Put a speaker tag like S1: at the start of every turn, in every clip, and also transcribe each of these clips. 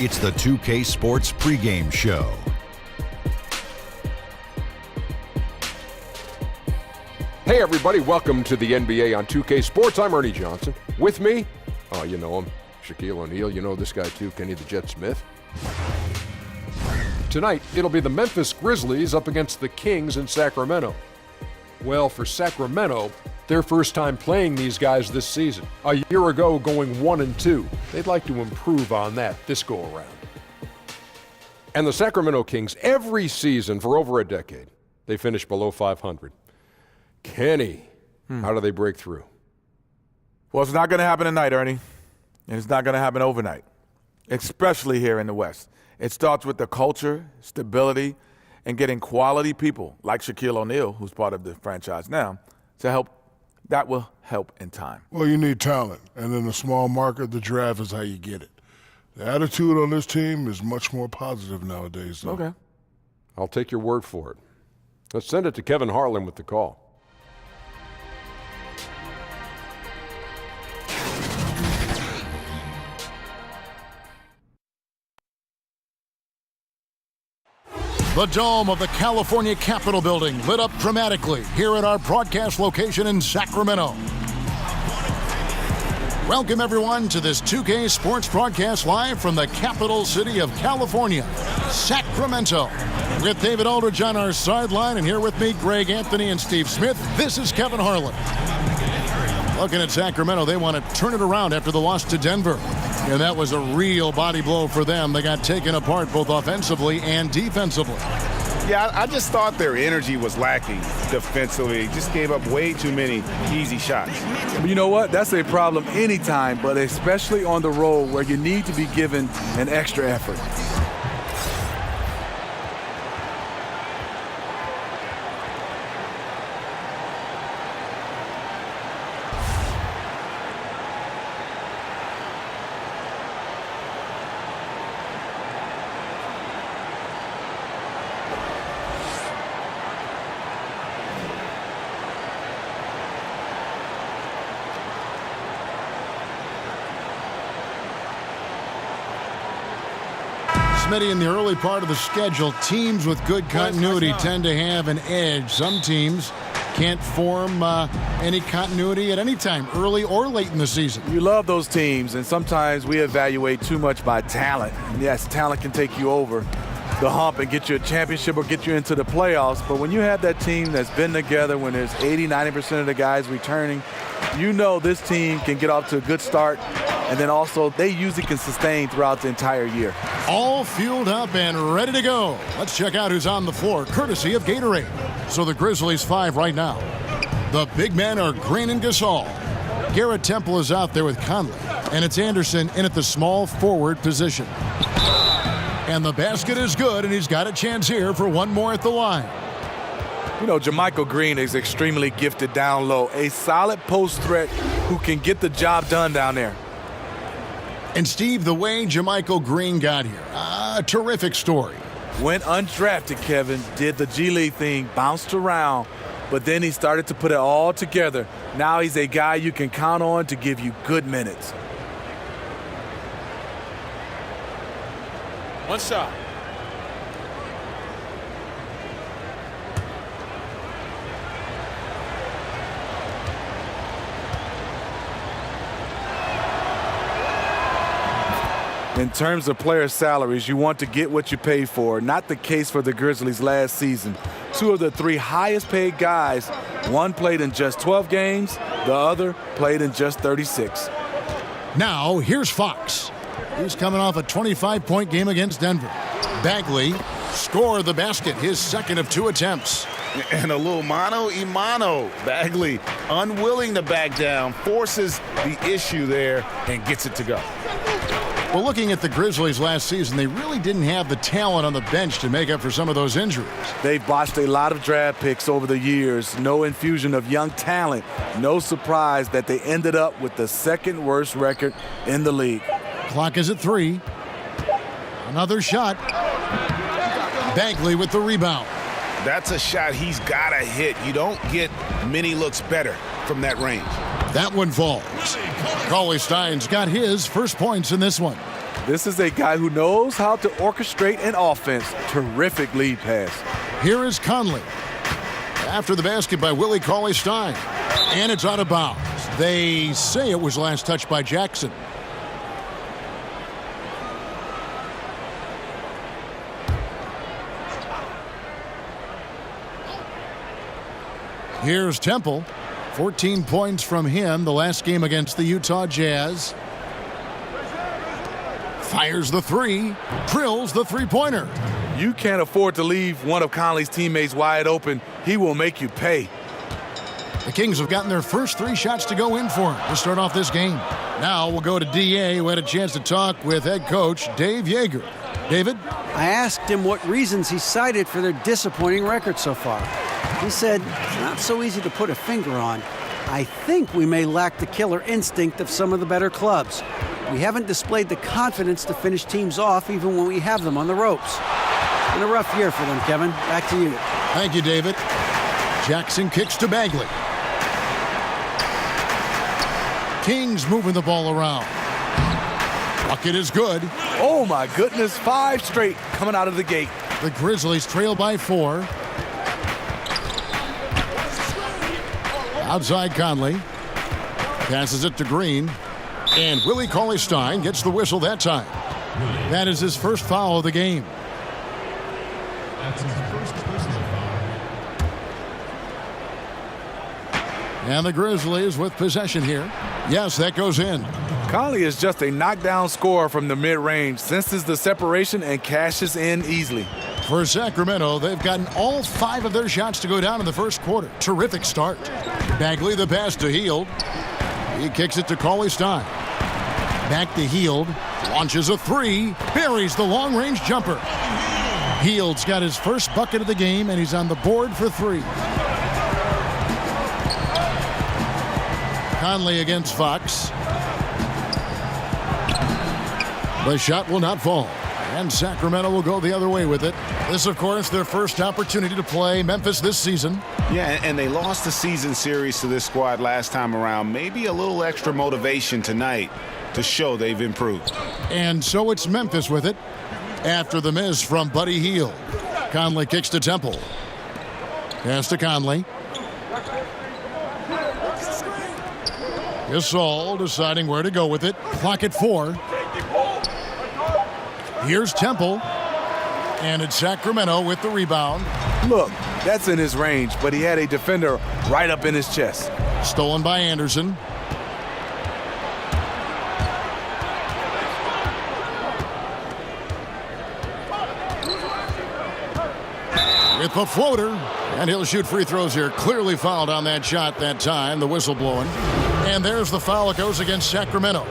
S1: It's the 2K Sports Pregame Show.
S2: Hey everybody, welcome to the NBA on 2K Sports. I'm Ernie Johnson. With me, oh you know him, Shaquille O'Neal. You know this guy too, Kenny the Jet Smith. Tonight, it'll be the Memphis Grizzlies up against the Kings in Sacramento. Well, for Sacramento, their first time playing these guys this season. A year ago, going 1-2. They'd like to improve on that this go-around. And the Sacramento Kings, every season for over a decade, they finish below 500. Kenny, how do they break through?
S3: Well, it's not going to happen tonight, Ernie. And it's not going to happen overnight, especially here in the West. It starts with the culture, stability, and getting quality people like Shaquille O'Neal, who's part of the franchise now, to help. That will help in time.
S4: Well, you need talent, and in a small market, the draft is how you get it. The attitude on this team is much more positive nowadays, though.
S3: Okay.
S2: I'll take your word for it. Let's send it to Kevin Harlan with the call.
S5: The dome of the California Capitol building lit up dramatically here at our broadcast location in Sacramento. Welcome everyone to this 2K Sports broadcast live from the capital city of California, Sacramento. With David Aldridge on our sideline, and here with me, Greg Anthony and Steve Smith, this is Kevin Harlan. Looking at Sacramento, they want to turn it around after the loss to Denver. And that was a real body blow for them. They got taken apart both offensively and defensively.
S6: Yeah, I just thought their energy was lacking defensively. Just gave up way too many easy shots.
S7: You know what? That's a problem anytime, but especially on the road where you need to be given an extra effort.
S5: In the early part of the schedule, teams with good continuity tend to have an edge. Some teams can't form any continuity at any time, early or late in the season.
S7: You love those teams, and sometimes we evaluate too much by talent. And yes, talent can take you over the hump and get you a championship or get you into the playoffs. But when you have that team that's been together, when there's 80-90% of the guys returning, you know this team can get off to a good start. And then also, they usually can sustain throughout the entire year.
S5: All fueled up and ready to go. Let's check out who's on the floor, courtesy of Gatorade. So the Grizzlies 5 right now. The big men are Green and Gasol. Garrett Temple is out there with Conley. And it's Anderson in at the small forward position. And the basket is good, and he's got a chance here for one more at the line.
S7: You know, JaMychal Green is extremely gifted down low. A solid post threat who can get the job done down there.
S5: And Steve, the way JaMychal Green got here, a terrific story.
S7: Went undrafted, Kevin, did the G League thing, bounced around, but then he started to put it all together. Now he's a guy you can count on to give you good minutes.
S6: One shot.
S7: In terms of player salaries, you want to get what you pay for. Not the case for the Grizzlies last season. Two of the three highest paid guys, one played in just 12 games, the other played in just 36.
S5: Now, here's Fox. He's coming off a 25-point game against Denver. Bagley scored the basket, his second of 2 attempts.
S6: And a little mano-a-mano. Bagley, unwilling to back down, forces the issue there and gets it to go.
S5: Well, looking at the Grizzlies last season, they really didn't have the talent on the bench to make up for some of those injuries.
S7: They've botched a lot of draft picks over the years. No infusion of young talent. No surprise that they ended up with the second worst record in the league.
S5: Clock is at 3. Another shot. Bagley with the rebound.
S6: That's a shot he's got to hit. You don't get many looks better from that range.
S5: That one falls. Cauley-Stein's got his first points in this one.
S7: This is a guy who knows how to orchestrate an offense. Terrific lead pass.
S5: Here is Conley. After the basket by Willie Cauley-Stein. And it's out of bounds. They say it was last touched by Jackson. Here's Temple. 14 points from him the last game against the Utah Jazz. Fires the three. Drills the three-pointer.
S7: You can't afford to leave one of Conley's teammates wide open. He will make you pay.
S5: The Kings have gotten their first 3 shots to go in for him to start off this game. Now we'll go to DA, who had a chance to talk with head coach Dave Yeager. David?
S8: I asked him what reasons he cited for their disappointing record so far. He said, it's not so easy to put a finger on. I think we may lack the killer instinct of some of the better clubs. We haven't displayed the confidence to finish teams off even when we have them on the ropes. It's been a rough year for them, Kevin. Back to you.
S5: Thank you, David. Jackson kicks to Bagley. Kings moving the ball around. Bucket is good.
S7: Oh my goodness, 5 straight coming out of the gate.
S5: The Grizzlies trail by 4. Outside Conley. Passes it to Green. And Willie Cauley-Stein gets the whistle that time. That is his first foul of the game.
S9: That's his first personal foul.
S5: And the Grizzlies with possession here. Yes, that goes in.
S7: Conley is just a knockdown scorer from the mid-range, senses the separation and cashes in easily.
S5: For Sacramento, they've gotten all 5 of their shots to go down in the first quarter. Terrific start. Bagley the pass to Hield. He kicks it to Cauley-Stein. Back to Hield. Launches a 3. Buries the long-range jumper. Hield's got his first bucket of the game, and he's on the board for 3. Conley against Fox. The shot will not fall. And Sacramento will go the other way with it. This, of course, their first opportunity to play Memphis this season.
S6: Yeah, and they lost the season series to this squad last time around. Maybe a little extra motivation tonight to show they've improved.
S5: And so it's Memphis with it. After the miss from Buddy Hield. Conley kicks to Temple. Pass to Conley. Gasol deciding where to go with it. Clock at 4. Here's Temple. And it's Sacramento with the rebound.
S7: Look, that's in his range, but he had a defender right up in his chest.
S5: Stolen by Anderson. With the floater. And he'll shoot free throws here. Clearly fouled on that shot that time. The whistle blowing. And there's the foul that goes against Sacramento.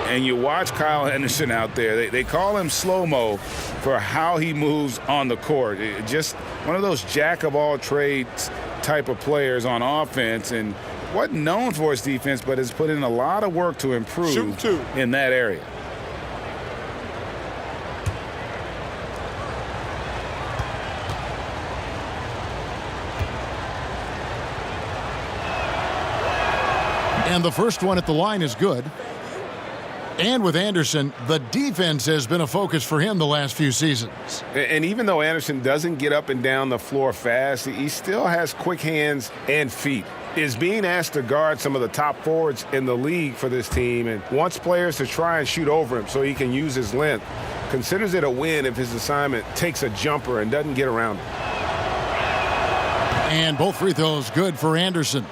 S6: And you watch Kyle Henderson out there. They call him slow-mo for how he moves on the court. Just one of those jack-of-all-trades type of players on offense. And wasn't known for his defense, but has put in a lot of work to improve in that area.
S5: And the first one at the line is good. And with Anderson, the defense has been a focus for him the last few seasons.
S6: And even though Anderson doesn't get up and down the floor fast, he still has quick hands and feet. Is being asked to guard some of the top forwards in the league for this team and wants players to try and shoot over him so he can use his length. Considers it a win if his assignment takes a jumper and doesn't get around him.
S5: And both free throws good for Anderson.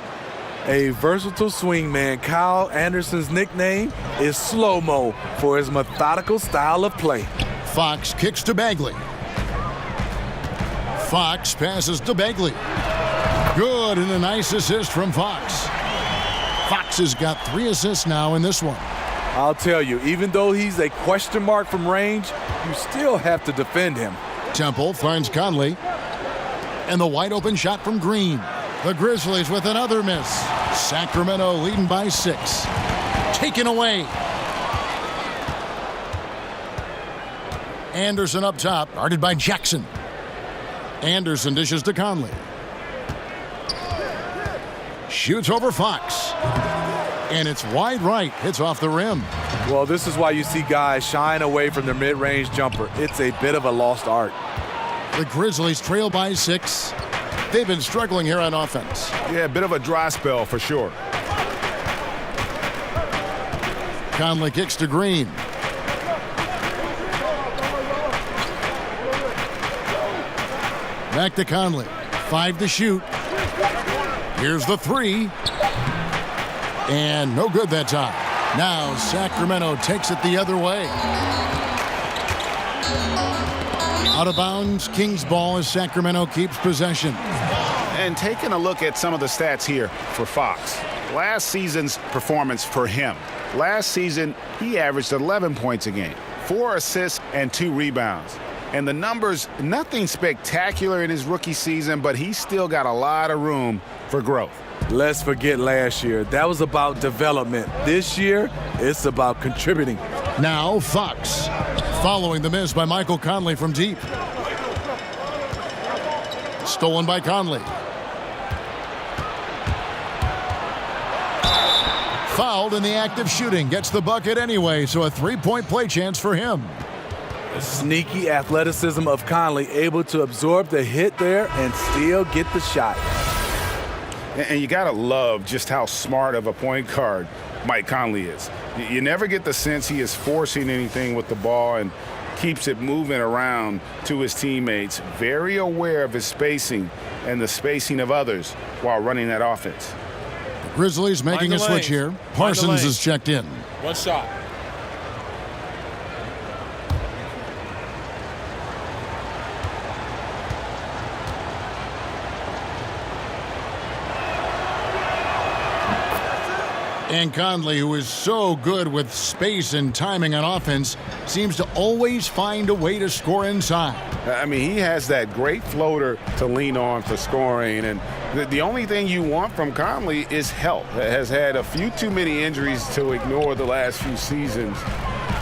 S7: A versatile swingman. Kyle Anderson's nickname is Slow-Mo for his methodical style of play.
S5: Fox kicks to Bagley. Fox passes to Bagley. Good, and a nice assist from Fox. Fox has got 3 assists now in this one.
S7: I'll tell you, even though he's a question mark from range, you still have to defend him.
S5: Temple finds Conley. And the wide open shot from Green. The Grizzlies with another miss. Sacramento leading by 6. Taken away. Anderson up top, guarded by Jackson. Anderson dishes to Conley. Shoots over Fox. And it's wide right. Hits off the rim.
S7: Well, this is why you see guys shying away from their mid-range jumper. It's a bit of a lost art.
S5: The Grizzlies trail by 6. They've been struggling here on offense.
S6: Yeah, a bit of a dry spell for sure.
S5: Conley kicks to Green. Back to Conley. 5 to shoot. Here's the 3. And no good that time. Now Sacramento takes it the other way. Out of bounds, Kings ball as Sacramento keeps possession.
S6: And taking a look at some of the stats here for Fox. Last season's performance for him. Last season, he averaged 11 points a game, 4 assists and 2 rebounds. And the numbers, nothing spectacular in his rookie season, but he's still got a lot of room for growth.
S7: Let's forget last year. That was about development. This year, it's about contributing.
S5: Now Fox, following the miss by Michael Conley from deep. Stolen by Conley. Fouled in the act of shooting. Gets the bucket anyway, so a 3-point play chance for him.
S7: The sneaky athleticism of Conley, able to absorb the hit there and still get the shot.
S6: And you got to love just how smart of a point guard Mike Conley is. You never get the sense he is forcing anything with the ball and keeps it moving around to his teammates. Very aware of his spacing and the spacing of others while running that offense.
S5: The Grizzlies making a switch here. Parsons is checked in.
S2: One shot.
S5: And Conley, who is so good with space and timing on offense, seems to always find a way to score inside.
S6: I mean, he has that great floater to lean on for scoring. And the only thing you want from Conley is health. Has had a few too many injuries to ignore the last few seasons.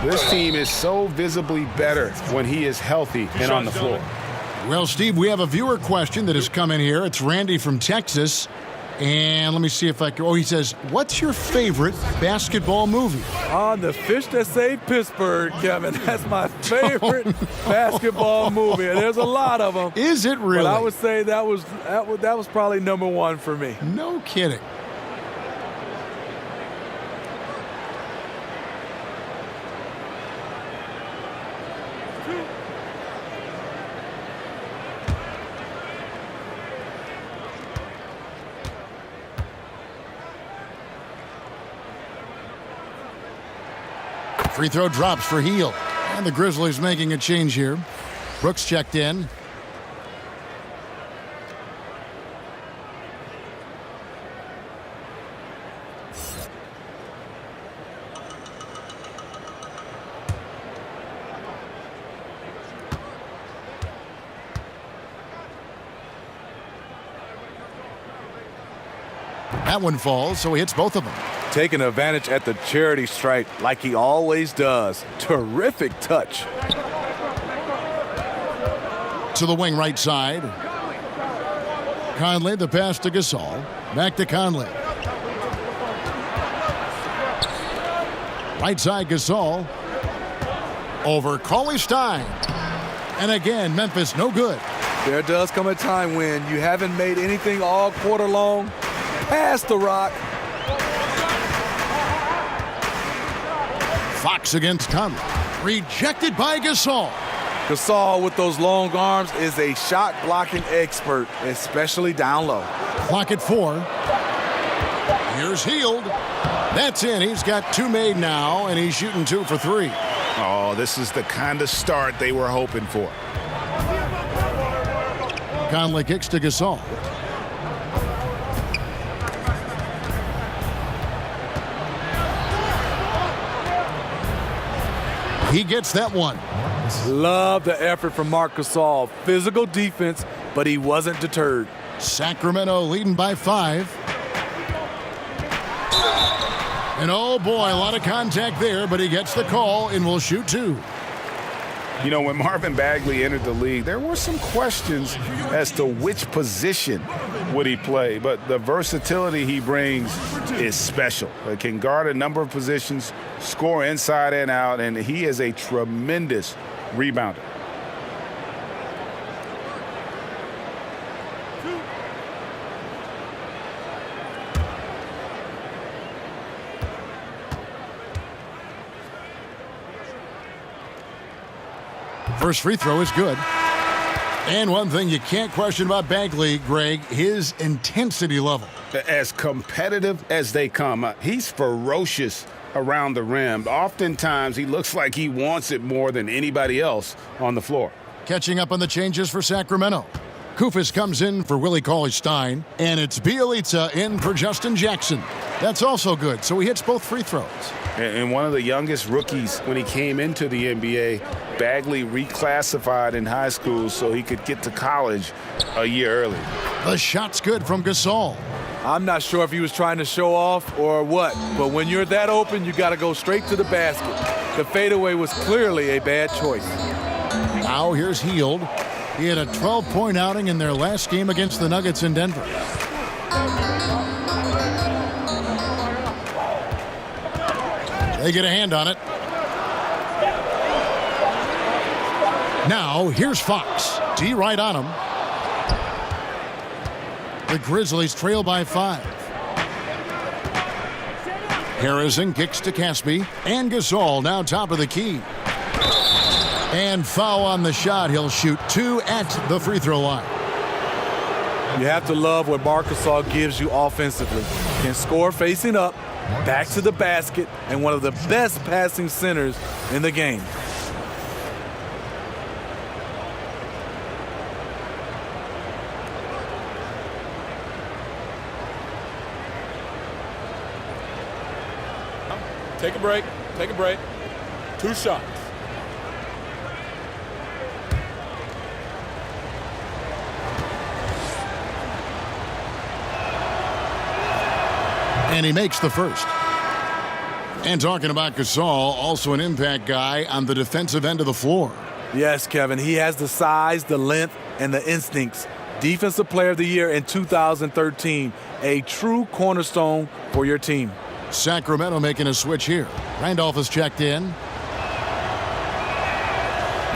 S6: This team is so visibly better when he is healthy and on the floor.
S5: Well, Steve, we have a viewer question that has come in here. It's Randy from Texas. And let me see if I can. Oh, he says, what's your favorite basketball movie?
S7: The Fish That Saved Pittsburgh, Kevin. That's my favorite basketball movie. And there's a lot of them.
S5: Is it really?
S7: But I would say that was probably number 1 for me.
S5: No kidding. Free throw drops for Heel. And the Grizzlies making a change here. Brooks checked in. That one falls, so he hits both of them.
S7: Taking advantage at the charity stripe like he always does. Terrific touch.
S5: To the wing right side. Conley, the pass to Gasol. Back to Conley. Right side Gasol. Over Cauley-Stein. And again, Memphis no good.
S7: There does come a time when you haven't made anything all quarter long. Pass the rock.
S5: Fox against Conley. Rejected by Gasol.
S7: Gasol with those long arms is a shot blocking expert, especially down low.
S5: Clock at 4. Here's Hield. That's in. He's got 2 made now, and he's shooting 2 for 3.
S6: Oh, this is the kind of start they were hoping for.
S5: Conley kicks to Gasol. He gets that one.
S7: Love the effort from Marc Gasol. Physical defense, but he wasn't deterred.
S5: Sacramento leading by 5. And oh boy, a lot of contact there, but he gets the call and will shoot 2.
S6: You know, when Marvin Bagley entered the league, there were some questions as to which position would he play, but the versatility he brings is special. He can guard a number of positions, score inside and out, and he is a tremendous rebounder.
S5: First free throw is good. And one thing you can't question about Bagley, Greg, his intensity level.
S6: As competitive as they come, he's ferocious around the rim. Oftentimes, he looks like he wants it more than anybody else on the floor.
S5: Catching up on the changes for Sacramento. Kufis comes in for Willie Cauley-Stein, and it's Bielitsa in for Justin Jackson. That's also good, so he hits both free throws.
S6: And one of the youngest rookies when he came into the NBA, Bagley reclassified in high school so he could get to college a year early.
S5: The shot's good from Gasol.
S7: I'm not sure if he was trying to show off or what, but when you're that open, you got to go straight to the basket. The fadeaway was clearly a bad choice.
S5: Now here's Hield. He had a 12-point outing in their last game against the Nuggets in Denver. They get a hand on it. Now here's Fox. D right on him. The Grizzlies trail by 5. Harrison kicks to Caspi. And Gasol now top of the key. And foul on the shot. He'll shoot 2 at the free throw line.
S7: You have to love what Marc Gasol gives you offensively. Can score facing up, back to the basket, and one of the best passing centers in the game.
S10: Take a break. Take a break. 2 shots.
S5: And he makes the first. And talking about Gasol, also an impact guy on the defensive end of the floor.
S7: Yes, Kevin, he has the size, the length, and the instincts. Defensive Player of the Year in 2013, a true cornerstone for your team.
S5: Sacramento making a switch here. Randolph is checked in.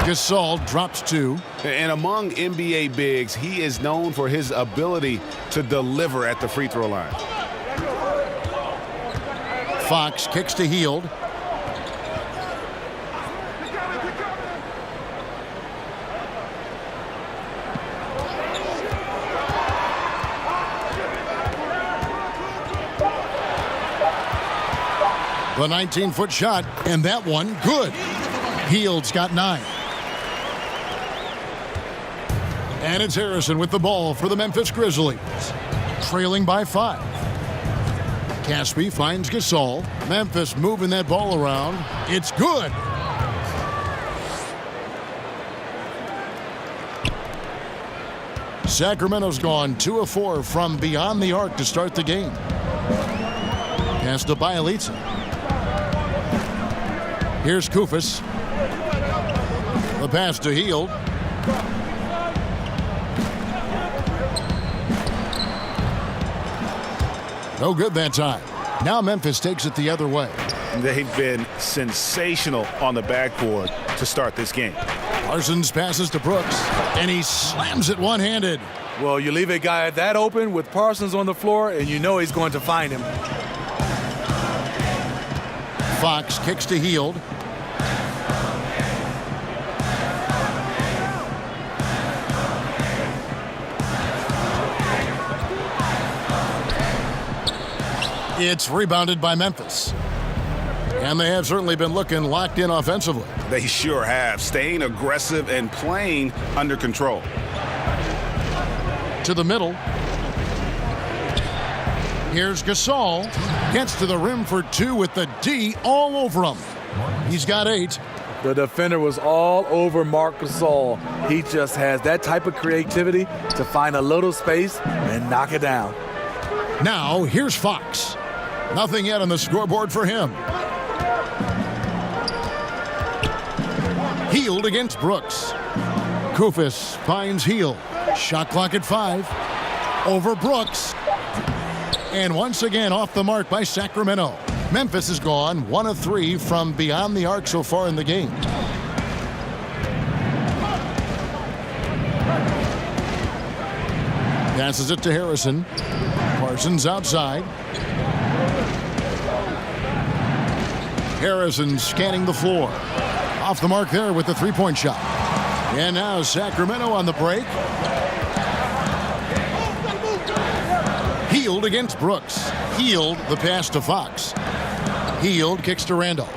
S5: Gasol drops 2.
S6: And among NBA bigs, he is known for his ability to deliver at the free throw line.
S5: Fox kicks to Hield. The 19-foot shot, and that one good. Hield's got 9. And it's Harrison with the ball for the Memphis Grizzlies. Trailing by 5. Caspi finds Gasol. Memphis moving that ball around. It's good. Sacramento's gone 2 of 4 from beyond the arc to start the game. Pass to Bielitsa. Here's Kufis. The pass to Hield. No good that time. Now Memphis takes it the other way.
S6: They've been sensational on the backboard to start this game.
S5: Parsons passes to Brooks, and he slams it one-handed.
S7: Well, you leave a guy that open with Parsons on the floor, and you know he's going to find him.
S5: Fox kicks to Hield. It's rebounded by Memphis. And they have certainly been looking locked in offensively.
S6: They sure have, staying aggressive and playing under control.
S5: To the middle. Here's Gasol. Gets to the rim for 2 with the D all over him. He's got 8.
S7: The defender was all over Marc Gasol. He just has that type of creativity to find a little space and knock it down.
S5: Now, here's Fox. Nothing yet on the scoreboard for him. Healed against Brooks. Kufis finds Heald. Shot clock at 5. Over Brooks. And once again off the mark by Sacramento. Memphis has gone 1 of 3 from beyond the arc so far in the game. Passes it to Harrison. Parsons outside. Harrison scanning the floor. Off the mark there with the three-point shot. And now Sacramento on the break. Heald against Brooks. Heald the pass to Fox. Heald kicks to Randolph.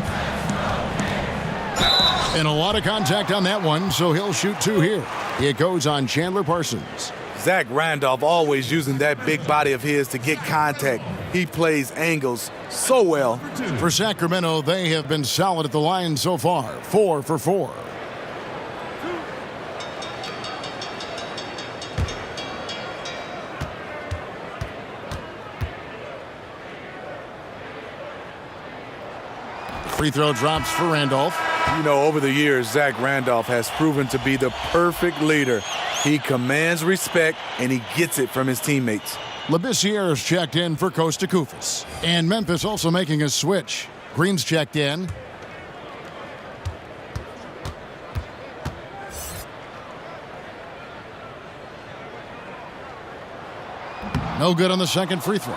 S5: And a lot of contact on that one, so he'll shoot 2 here. It goes on Chandler Parsons.
S7: Zach Randolph always using that big body of his to get contact. He plays angles so well.
S5: For Sacramento, they have been solid at the line so far. 4 for 4. Free throw drops for Randolph.
S7: You know, over the years, Zach Randolph has proven to be the perfect leader. He commands respect, and he gets it from his teammates.
S5: Labissiere is checked in for Costa Kufis. And Memphis also making a switch. Green's checked in. No good on the second free throw.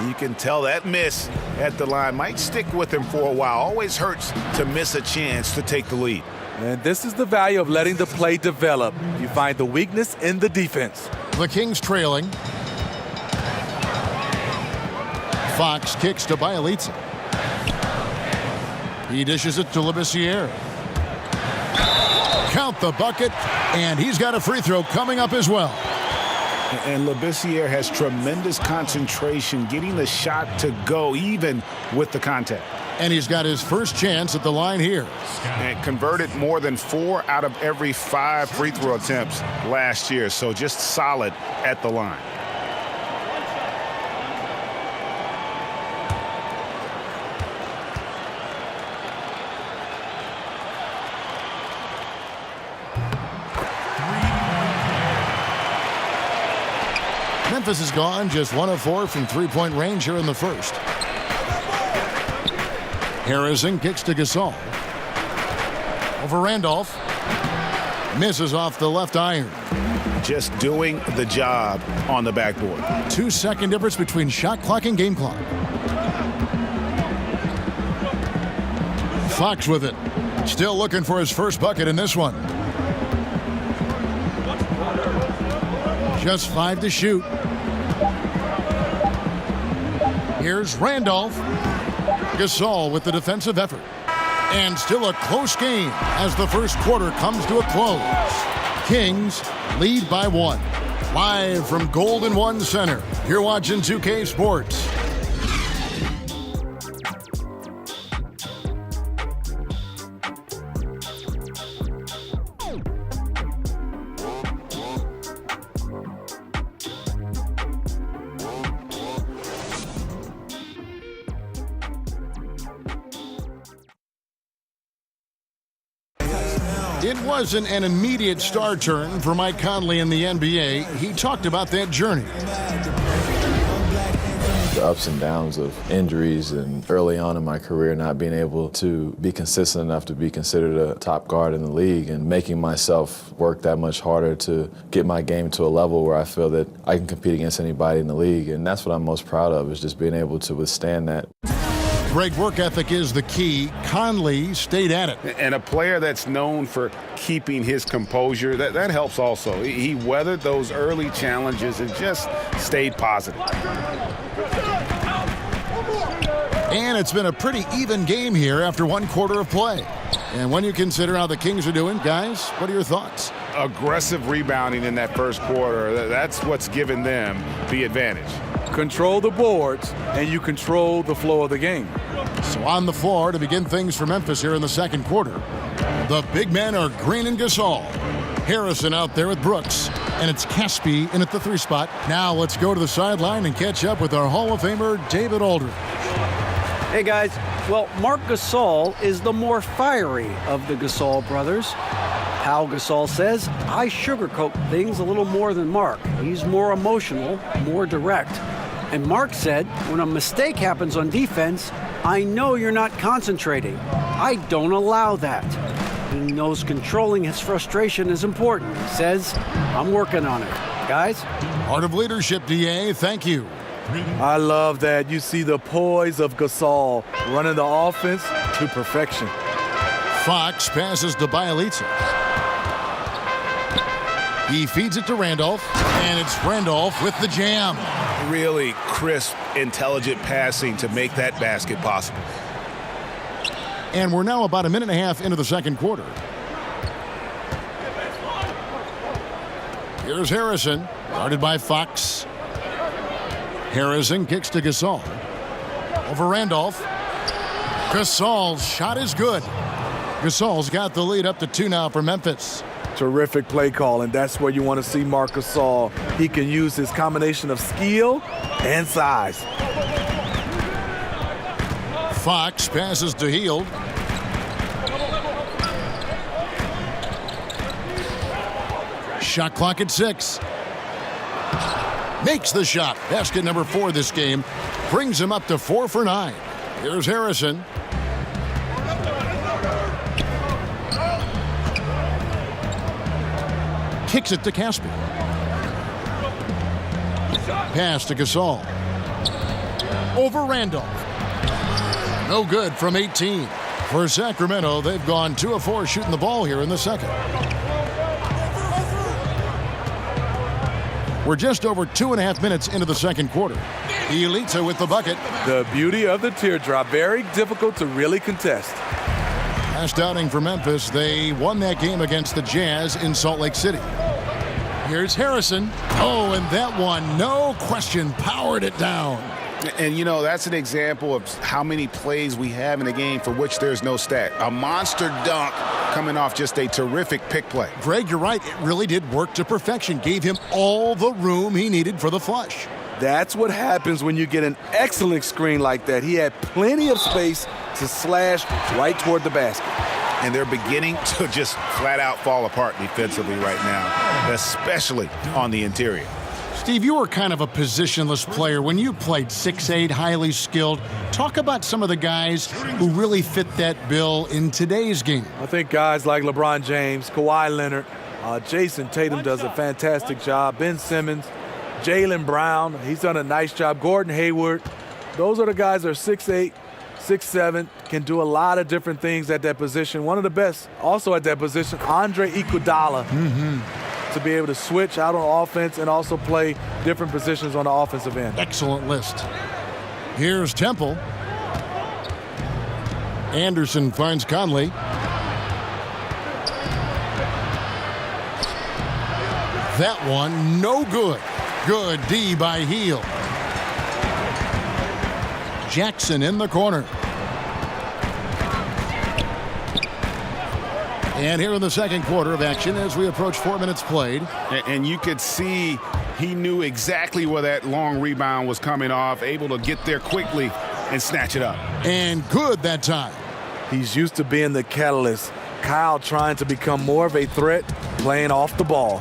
S6: You can tell that miss at the line might stick with him for a while. Always hurts to miss a chance to take the lead.
S7: And this is the value of letting the play develop. You find the weakness in the defense.
S5: The Kings trailing. Fox kicks to Bielitsa. He dishes it to Labissiere. Count the bucket, and he's got a free throw coming up as well.
S6: And Labissiere has tremendous concentration, getting the shot to go even with the contact.
S5: And he's got his first chance at the line here.
S6: And converted more than 4 out of every 5 free throw attempts last year. So just solid at the line.
S5: Memphis is gone just 1 of 4 from three-point range here in the first. Harrison kicks to Gasol. Over Randolph. Misses off the left iron.
S6: Just doing the job on the backboard.
S5: 2-second difference between shot clock and game clock. Fox with it. Still looking for his first bucket in this one. Just 5 to shoot. Here's Randolph. Gasol with the defensive effort. And still a close game as the first quarter comes to a close. Kings lead by 1. Live from Golden One Center, you're watching 2K Sports. It wasn't an immediate star turn for Mike Conley in the NBA. He talked about that journey.
S11: The ups and downs of injuries and early on in my career not being able to be consistent enough to be considered a top guard in the league and making myself work that much harder to get my game to a level where I feel that I can compete against anybody in the league. And that's what I'm most proud of, is just being able to withstand that.
S5: Great work ethic is the key. Conley stayed at it.
S6: And a player that's known for keeping his composure, that helps also. He weathered those early challenges and just stayed positive.
S5: And it's been a pretty even game here after 1 quarter of play. And when you consider how the Kings are doing, guys, what are your thoughts?
S6: Aggressive rebounding in that first quarter, that's what's given them the advantage.
S7: Control the boards, and you control the flow of the game.
S5: So on the floor to begin things for Memphis here in the second quarter. The big men are Green and Gasol. Harrison out there with Brooks. And it's Caspi in at the 3 spot. Now let's go to the sideline and catch up with our Hall of Famer, David Aldridge.
S8: Hey, guys. Well, Marc Gasol is the more fiery of the Gasol brothers. Pau Gasol says, I sugarcoat things a little more than Marc. He's more emotional, more direct. And Marc said, when a mistake happens on defense, I know you're not concentrating. I don't allow that. He knows controlling his frustration is important. He says, I'm working on it. Guys?
S5: Part of leadership, DA. Thank you.
S7: I love that. You see the poise of Gasol running the offense to perfection.
S5: Fox passes to Bielitsa. He feeds it to Randolph, and it's Randolph with the jam.
S6: Really crisp, intelligent passing to make that basket possible.
S5: And we're now about a minute and a half into the second quarter. Here's Harrison, guarded by Fox. Harrison kicks to Gasol. Over Randolph. Gasol's shot is good. Gasol's got the lead up to 2 now for Memphis.
S7: Terrific play call, and that's where you want to see Marc Gasol. He can use his combination of skill and size.
S5: Fox passes to Hield. Shot clock at 6. Makes the shot. Basket number 4 this game. Brings him up to 4 for 9. Here's Harrison. Kicks it to Caspi. Pass to Gasol. Over Randolph. No good from 18. For Sacramento, they've gone 2 of 4 shooting the ball here in the second. We're just over 2.5 minutes into the second quarter. Bielitsa with the bucket.
S7: The beauty of the teardrop. Very difficult to really contest.
S5: Last outing for Memphis, they won that game against the Jazz in Salt Lake City. Here's Harrison. Oh, and that one, no question, powered it down.
S6: And, you know, that's an example of how many plays we have in a game for which there's no stat. A monster dunk coming off just a terrific pick play.
S5: Greg, you're right. It really did work to perfection. Gave him all the room he needed for the flush.
S7: That's what happens when you get an excellent screen like that. He had plenty of space to slash right toward the basket.
S6: And they're beginning to just flat out fall apart defensively right now, especially on the interior.
S5: Steve, you were kind of a positionless player when you played 6'8", highly skilled. Talk about some of the guys who really fit that bill in today's game.
S7: I think guys like LeBron James, Kawhi Leonard, Jason Tatum does a fantastic job. Ben Simmons, Jaylen Brown, he's done a nice job. Gordon Hayward, those are the guys that are 6'8", 6'7", can do a lot of different things at that position. One of the best also at that position, Andre Iguodala. To be able to switch out on offense and also play different positions on the offensive end.
S5: Excellent list. Here's Temple. Anderson finds Conley. That one, no good. Good D by Hield. Jackson in the corner. And here in the second quarter of action as we approach 4 minutes played.
S6: And you could see he knew exactly where that long rebound was coming off, able to get there quickly and snatch it up.
S5: And good that time.
S7: He's used to being the catalyst. Kyle trying to become more of a threat, playing off the ball.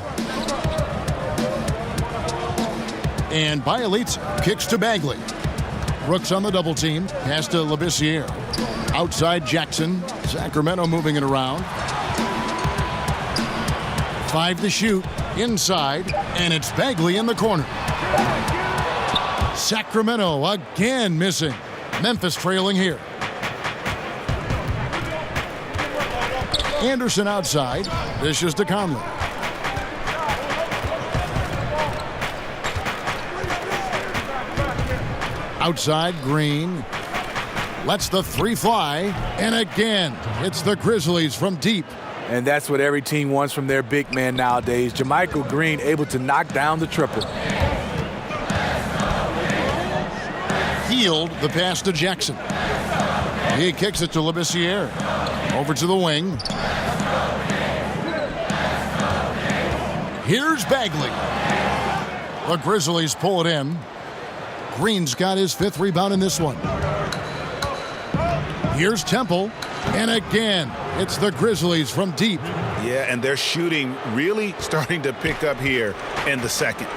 S5: And Bielitsa kicks to Bagley. Brooks on the double team. Pass to Labissiere. Outside Jackson. Sacramento moving it around. 5 to shoot. Inside. And it's Bagley in the corner. Sacramento again missing. Memphis trailing here. Anderson outside. Dishes to Conley. Outside, Green. Lets the 3 fly. And again, it's the Grizzlies from deep.
S7: And that's what every team wants from their big man nowadays. JaMychal Green able to knock down the triple.
S5: Hield the pass to Jackson. He kicks it to Labissiere. Over to the wing. Here's Bagley. The Grizzlies pull it in. Green's got his 5th rebound in this one. Here's Temple. And again, it's the Grizzlies from deep.
S6: Yeah, and their shooting really starting to pick up here in the second.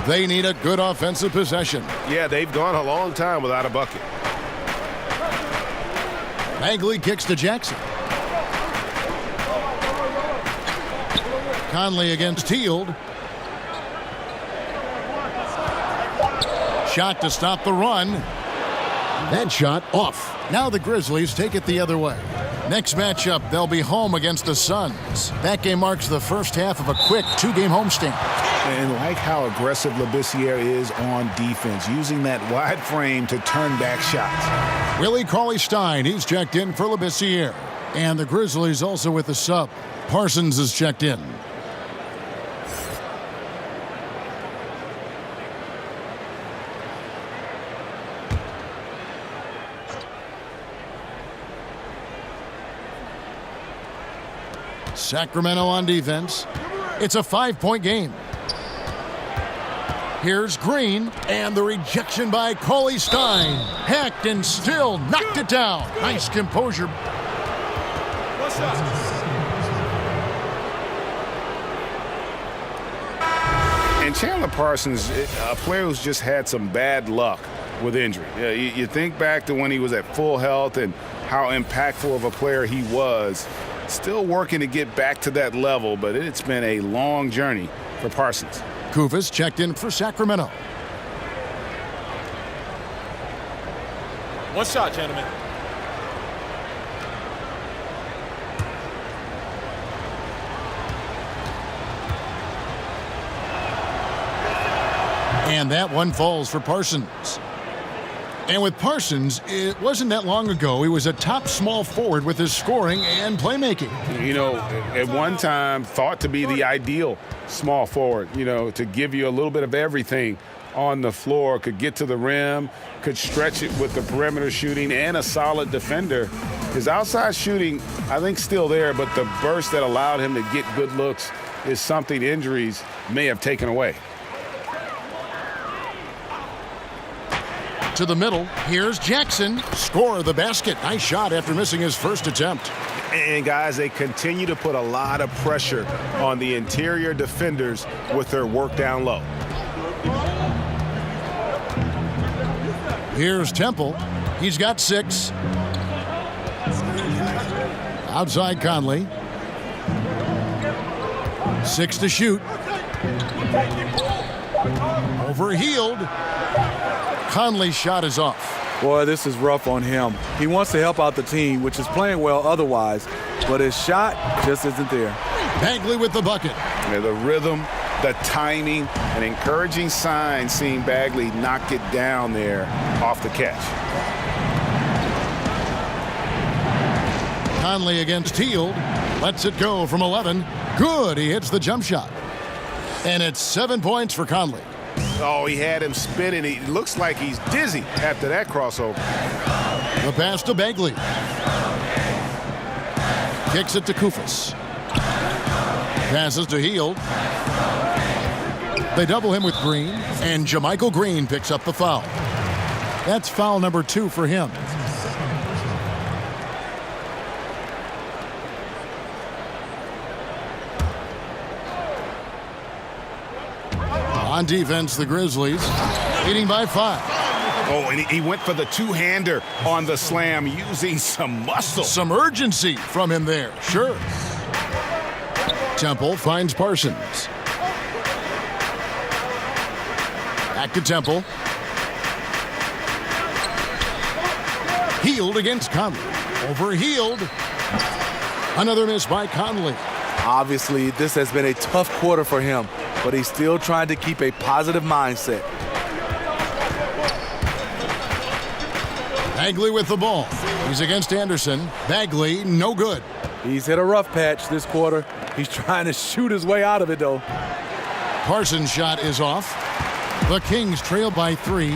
S5: They need a good offensive possession.
S6: Yeah, they've gone a long time without a bucket.
S5: Bagley kicks to Jackson. Conley against Hield. Shot to stop the run. That shot off. Now the Grizzlies take it the other way. Next matchup, they'll be home against the Suns. That game marks the first half of a quick 2-game homestand.
S6: And like how aggressive Labissiere is on defense, using that wide frame to turn back shots.
S5: Willie Cauley-Stein, he's checked in for Labissiere. And the Grizzlies also with the sub. Parsons is checked in. Sacramento on defense. It's a 5-point game. Here's Green, and the rejection by Cauley-Stein. Hacked and still knocked it down. Nice composure.
S6: And Chandler Parsons, a player who's just had some bad luck with injury. You think back to when he was at full health and how impactful of a player he was. Still working to get back to that level, but it's been a long journey for Parsons.
S5: Kufis checked in for Sacramento.
S10: One shot, gentlemen.
S5: And that one falls for Parsons. And with Parsons, it wasn't that long ago he was a top small forward with his scoring and playmaking.
S6: You know, at one time thought to be the ideal small forward, you know, to give you a little bit of everything on the floor, could get to the rim, could stretch it with the perimeter shooting, and a solid defender. His outside shooting, I think, still there, but the burst that allowed him to get good looks is something injuries may have taken away.
S5: To the middle, here's Jackson. Score the basket. Nice shot after missing his first attempt.
S6: And guys, they continue to put a lot of pressure on the interior defenders with their work down low.
S5: Here's Temple. He's got 6. Outside Conley. 6 to shoot. Over Hield. Conley's shot is off.
S7: Boy, this is rough on him. He wants to help out the team, which is playing well otherwise, but his shot just isn't there.
S5: Bagley with the bucket.
S6: Yeah, the rhythm, the timing, an encouraging sign seeing Bagley knock it down there off the catch.
S5: Conley against Hield. Lets it go from 11. Good, he hits the jump shot. And it's 7 points for Conley.
S6: Oh, he had him spinning. He looks like he's dizzy after that crossover.
S5: The pass to Bagley. Kicks it to Kufis. Passes to Hield. They double him with Green, and JaMychal Green picks up the foul. That's foul number 2 for him. On defense, the Grizzlies leading by 5.
S6: Oh, and he went for the two-hander on the slam, using some muscle.
S5: Some urgency from him there, sure. Temple finds Parsons. Back to Temple. Hield against Conley. Over Hield. Another miss by Conley.
S7: Obviously, this has been a tough quarter for him, but he's still trying to keep a positive mindset.
S5: Bagley with the ball. He's against Anderson. Bagley, no good.
S7: He's hit a rough patch this quarter. He's trying to shoot his way out of it, though.
S5: Parsons' shot is off. The Kings trail by 3.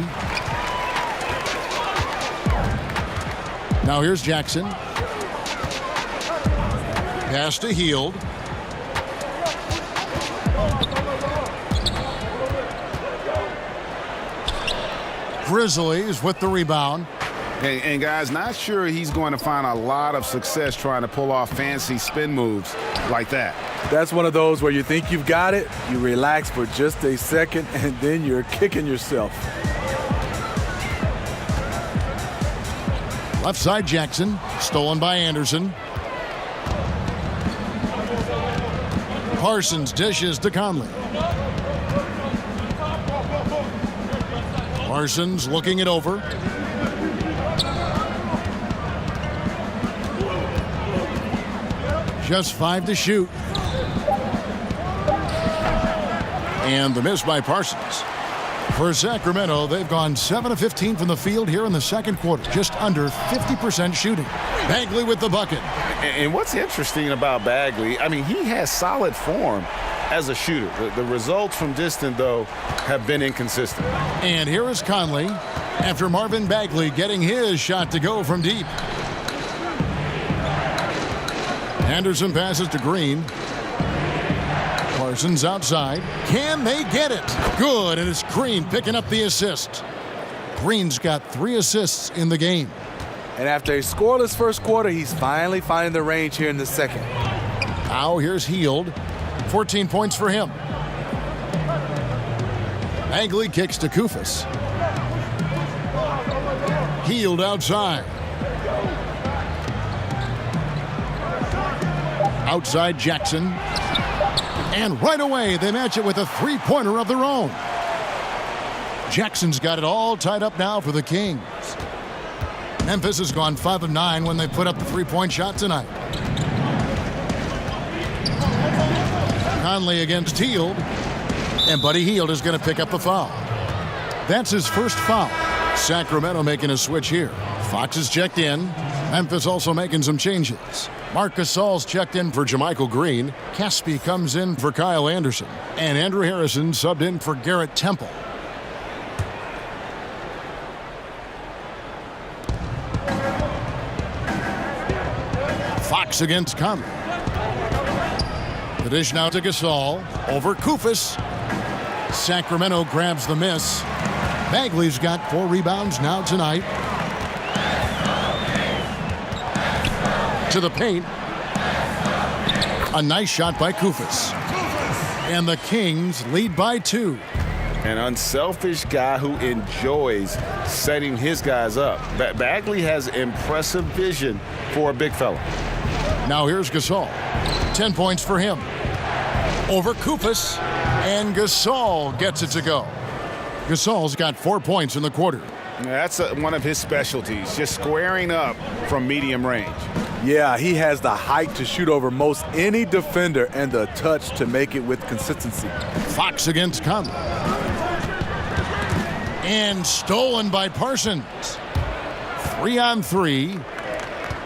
S5: Now here's Jackson. Pass to Hield. Grizzlies with the rebound.
S6: And guys, not sure he's going to find a lot of success trying to pull off fancy spin moves like that.
S7: That's one of those where you think you've got it, you relax for just a second, and then you're kicking yourself.
S5: Left side Jackson, stolen by Anderson. Parsons dishes to Conley. Parsons looking it over. Just 5 to shoot. And the miss by Parsons. For Sacramento, they've gone 7 of 15 from the field here in the second quarter. Just under 50% shooting. Bagley with the bucket.
S6: And what's interesting about Bagley, I mean, he has solid form as a shooter. The results from distant, though, have been inconsistent.
S5: And here is Conley after Marvin Bagley getting his shot to go from deep. Anderson passes to Green. Parsons outside. Can they get it? Good, and it's Green picking up the assist. Green's got 3 assists in the game.
S7: And after a scoreless first quarter, he's finally finding the range here in the second.
S5: Now here's Hield. 14 points for him. Bagley kicks to Kufis. Hield outside. Outside Jackson. And right away, they match it with a three-pointer of their own. Jackson's got it all tied up now for the Kings. Memphis has gone 5 of 9 when they put up the three-point shot tonight. Conley against Hield. And Buddy Hield is going to pick up the foul. That's his first foul. Sacramento making a switch here. Fox is checked in. Memphis also making some changes. Marc Gasol's checked in for JaMychal Green. Caspi comes in for Kyle Anderson. And Andrew Harrison subbed in for Garrett Temple. Fox against Conley. The dish now to Gasol. Over Kufis. Sacramento grabs the miss. Bagley's got 4 rebounds now tonight. To the paint. A nice shot by Kufis. And the Kings lead by 2.
S6: An unselfish guy who enjoys setting his guys up. Bagley has impressive vision for a big fella.
S5: Now here's Gasol. 10 points for him. Over Kufis. And Gasol gets it to go. Gasol's got 4 points in the quarter.
S6: That's one of his specialties, just squaring up from medium range.
S7: Yeah, he has the height to shoot over most any defender and the touch to make it with consistency.
S5: Fox against Conley. And stolen by Parsons. 3 on 3.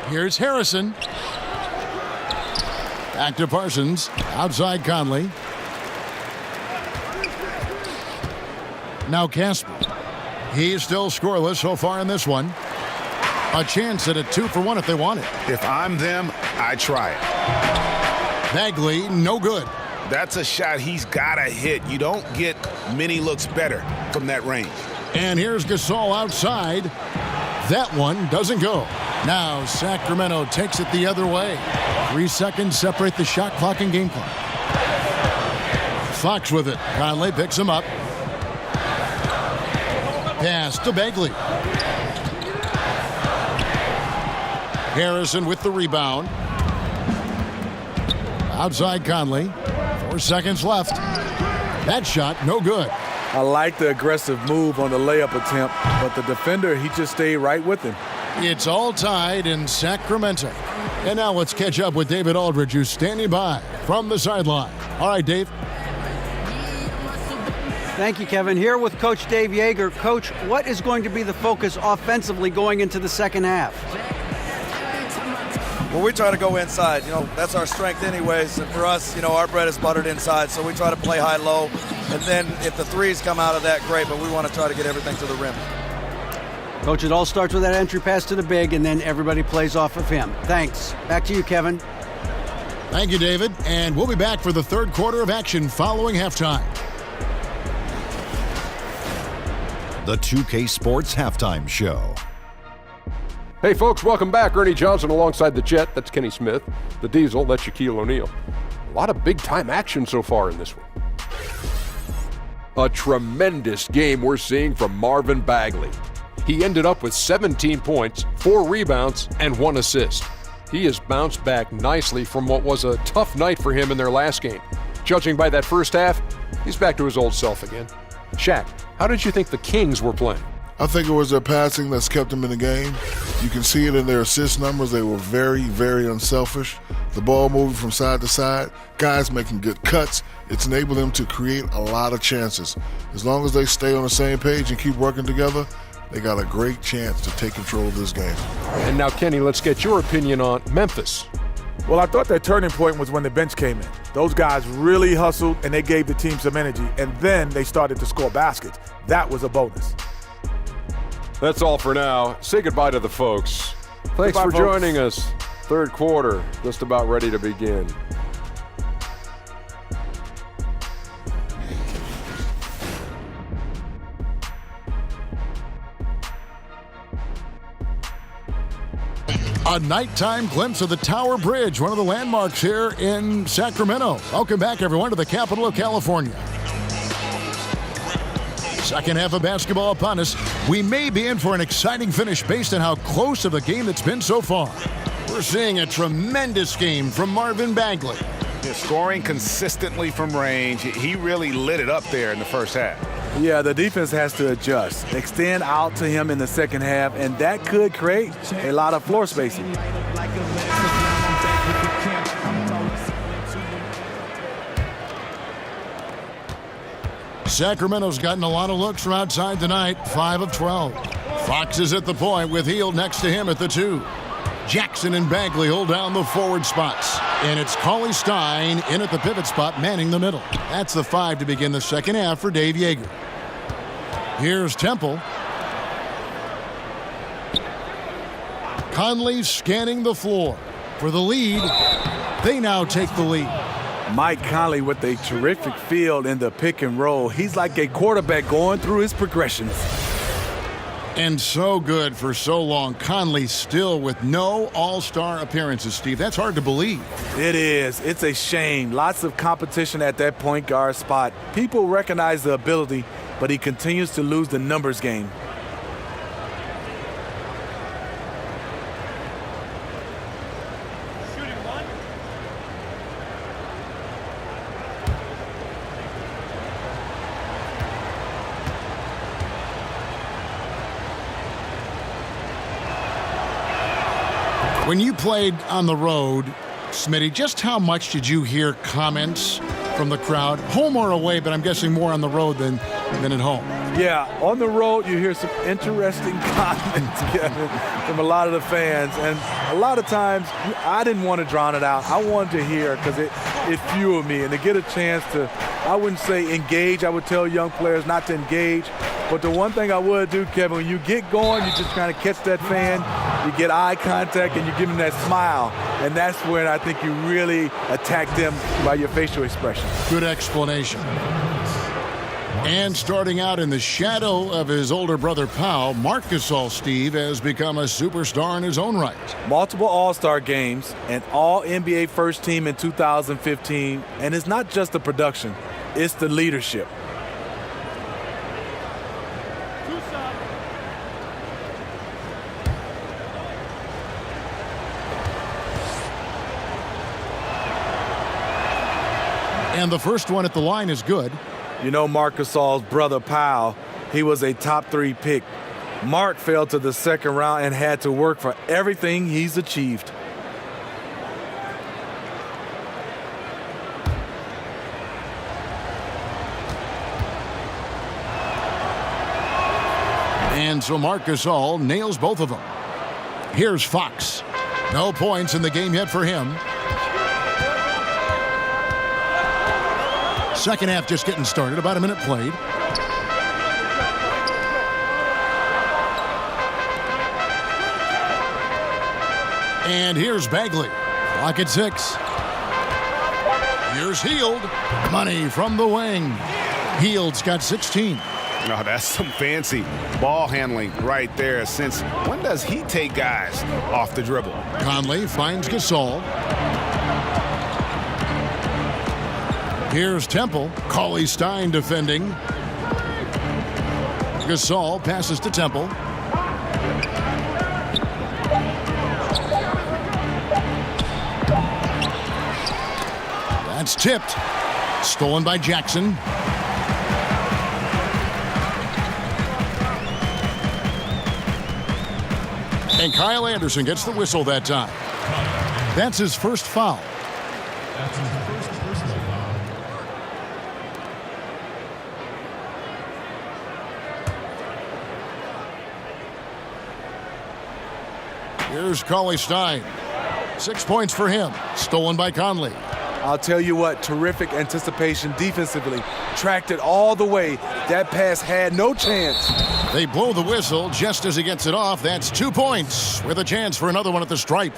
S5: Here's Harrison. Back to Parsons. Outside Conley. Now Casper. He's still scoreless so far in this one. A chance at a 2-for-1 if they want it.
S6: If I'm them, I try it.
S5: Bagley, no good.
S6: That's a shot he's got to hit. You don't get many looks better from that range.
S5: And here's Gasol outside. That one doesn't go. Now Sacramento takes it the other way. 3 seconds separate the shot clock and game clock. Fox with it. Conley picks him up. Pass to Bagley. Harrison with the rebound. Outside Conley. 4 seconds left. That shot, no good.
S7: I like the aggressive move on the layup attempt, but the defender, he just stayed right with him.
S5: It's all tied in Sacramento. And now let's catch up with David Aldridge, who's standing by from the sideline. All right, Dave.
S8: Thank you, Kevin. Here with Coach Dave Yeager. Coach, what is going to be the focus offensively going into the second half?
S12: Well, we try to go inside. That's our strength anyways. And for us, our bread is buttered inside, so we try to play high-low. And then if the threes come out of that, great, but we want to try to get everything to the rim.
S8: Coach, it all starts with that entry pass to the big, and then everybody plays off of him. Thanks. Back to you, Kevin.
S5: Thank you, David. And we'll be back for the third quarter of action following halftime.
S1: The 2K Sports Halftime Show.
S2: Hey, folks, welcome back. Ernie Johnson alongside the Jet. That's Kenny Smith. The Diesel, that's Shaquille O'Neal. A lot of big-time action so far in this one. A tremendous game we're seeing from Marvin Bagley. He ended up with 17 points, 4 rebounds, and 1 assist. He has bounced back nicely from what was a tough night for him in their last game. Judging by that first half, he's back to his old self again. Shaq, how did you think the Kings were playing?
S4: I think it was their passing that's kept them in the game. You can see it in their assist numbers. They were very, very unselfish. The ball moving from side to side, guys making good cuts. It's enabled them to create a lot of chances. As long as they stay on the same page and keep working together, they got a great chance to take control of this game.
S2: And now, Kenny, let's get your opinion on Memphis.
S3: Well, I thought that turning point was when the bench came in. Those guys really hustled, and they gave the team some energy, and then they started to score baskets. That was a bonus.
S2: That's all for now. Say goodbye to the folks. Thanks for joining us. Third quarter, just about ready to begin.
S5: A nighttime glimpse of the Tower Bridge, one of the landmarks here in Sacramento. Welcome back, everyone, to the capital of California. Second half of basketball upon us. We may be in for an exciting finish based on how close of a game it's been so far. We're seeing a tremendous game from Marvin Bagley.
S6: Yeah, scoring consistently from range. He really lit it up there in the first half.
S7: Yeah, the defense has to adjust, extend out to him in the second half, and that could create a lot of floor spacing.
S5: Sacramento's gotten a lot of looks from outside tonight, 5 of 12. Fox is at the point with Hield next to him at the 2. Jackson and Bagley hold down the forward spots. And it's Cauley Stein in at the pivot spot, manning the middle. That's the 5 to begin the second half for Dave Yeager. Here's Temple. Conley scanning the floor. For the lead, they now take the lead.
S7: Mike Conley with a terrific field in the pick and roll. He's like a quarterback going through his progressions.
S5: And so good for so long. Conley still with no all-star appearances, Steve. That's hard to believe.
S7: It is. It's a shame. Lots of competition at that point guard spot. People recognize the ability, but he continues to lose the numbers game.
S5: When you played on the road, Smitty, just how much did you hear comments from the crowd, home or away, but I'm guessing more on the road than at home?
S7: Yeah, on the road you hear some interesting comments from a lot of the fans, and a lot of times I didn't want to drown it out. I wanted to hear because it fueled me, and to get a chance to, I wouldn't say engage, I would tell young players not to engage, but the one thing I would do, Kevin, when you get going, you just kind of catch that fan, you get eye contact, and you give them that smile, and that's when I think you really attack them by your facial expression.
S5: Good explanation. And starting out in the shadow of his older brother Powell, Marc Gasol, Steve, has become a superstar in his own right.
S7: Multiple All-Star games, an All-NBA first team in 2015, and it's not just the production, it's the leadership.
S5: And the first one at the line is good.
S7: You know Marc Gasol's brother Powell, he was a top 3 pick. Mark fell to the second round and had to work for everything he's achieved.
S5: And so Marc Gasol nails both of them. Here's Fox. No points in the game yet for him. Second half just getting started, about a minute played. And here's Bagley. Clock at 6. Here's Hield. Money from the wing. Hield's got 16.
S6: No, that's some fancy ball handling right there. Since when does he take guys off the dribble?
S5: Conley finds Gasol. Here's Temple. Cauley-Stein defending. Gasol passes to Temple. That's tipped. Stolen by Jackson. And Kyle Anderson gets the whistle that time. That's his first foul.
S9: That's his first personal foul.
S5: Here's Cauley-Stein. 6 points for him. Stolen by Conley.
S7: I'll tell you what, terrific anticipation defensively. Tracked it all the way. That pass had no chance.
S5: They blow the whistle just as he gets it off. That's 2 points with a chance for another one at the stripe.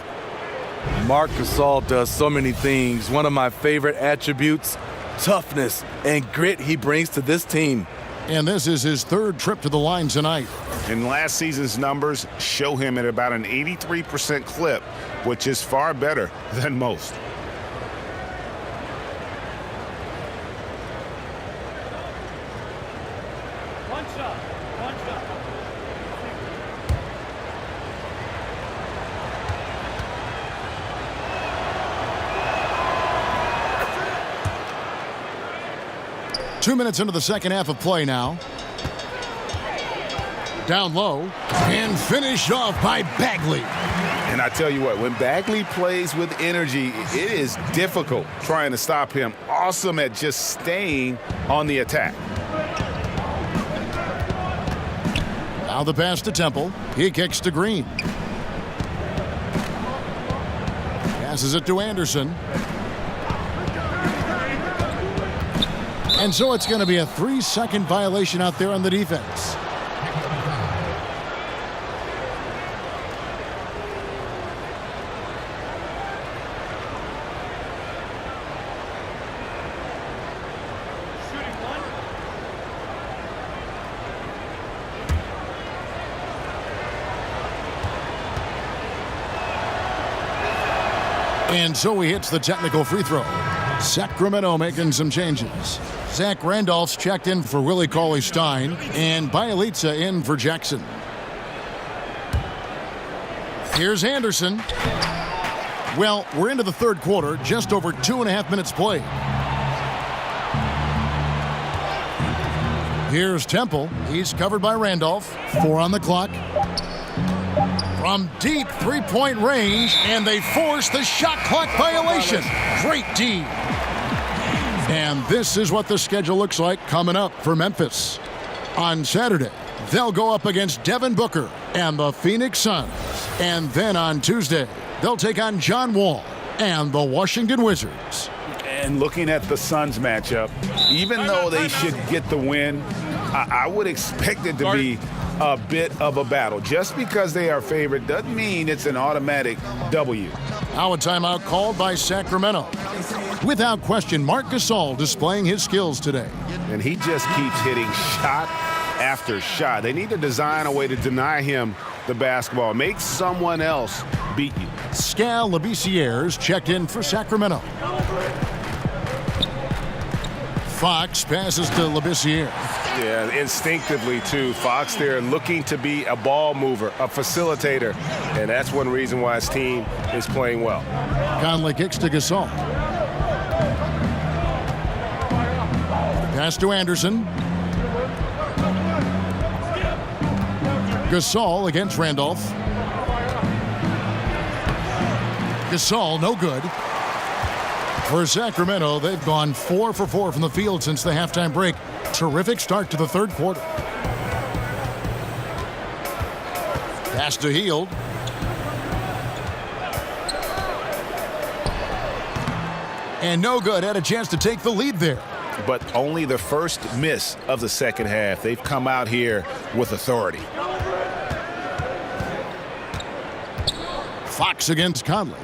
S7: Marc Gasol does so many things. One of my favorite attributes, toughness and grit he brings to this team.
S5: And this is his third trip to the line tonight.
S6: And last season's numbers show him at about an 83% clip, which is far better than most.
S10: One shot.
S5: 2 minutes into the second half of play now. Down low and finished off by Bagley.
S6: And I tell you what, when Bagley plays with energy, it is difficult trying to stop him. Awesome at just staying on the attack.
S5: Now the pass to Temple. He kicks to Green. Passes it to Anderson. And so it's going to be a 3-second violation out there on the defense. And so he hits the technical free throw. Sacramento making some changes. Zach Randolph's checked in for Willie Cauley-Stein, and Bielitsa in for Jackson. Here's Anderson. Well, we're into the third quarter, just over 2.5 minutes played. Here's Temple. He's covered by Randolph. 4 on the clock. From deep three-point range, and they force the shot clock violation. Great D. And this is what the schedule looks like coming up for Memphis. On Saturday, they'll go up against Devin Booker and the Phoenix Suns. And then on Tuesday, they'll take on John Wall and the Washington Wizards.
S6: And looking at the Suns matchup, even though they should get the win, I would expect it to be a bit of a battle. Just because they are favored doesn't mean it's an automatic W.
S5: Now a timeout called by Sacramento. Without question, Marc Gasol displaying his skills today.
S6: And he just keeps hitting shot after shot. They need to design a way to deny him the basketball. Make someone else beat you.
S5: Skal Labissière's checked in for Sacramento. Fox passes to Labissière.
S6: Yeah, instinctively, too. Fox there looking to be a ball mover, a facilitator, and that's one reason why his team is playing well.
S5: Conley kicks to Gasol. Pass to Anderson. Gasol against Randolph. Gasol, no good. For Sacramento, they've gone 4 for 4 from the field since the halftime break. Terrific start to the third quarter. Pass to Hield. And no good. Had a chance to take the lead there.
S6: But only the first miss of the second half. They've come out here with authority.
S5: Fox against Conley.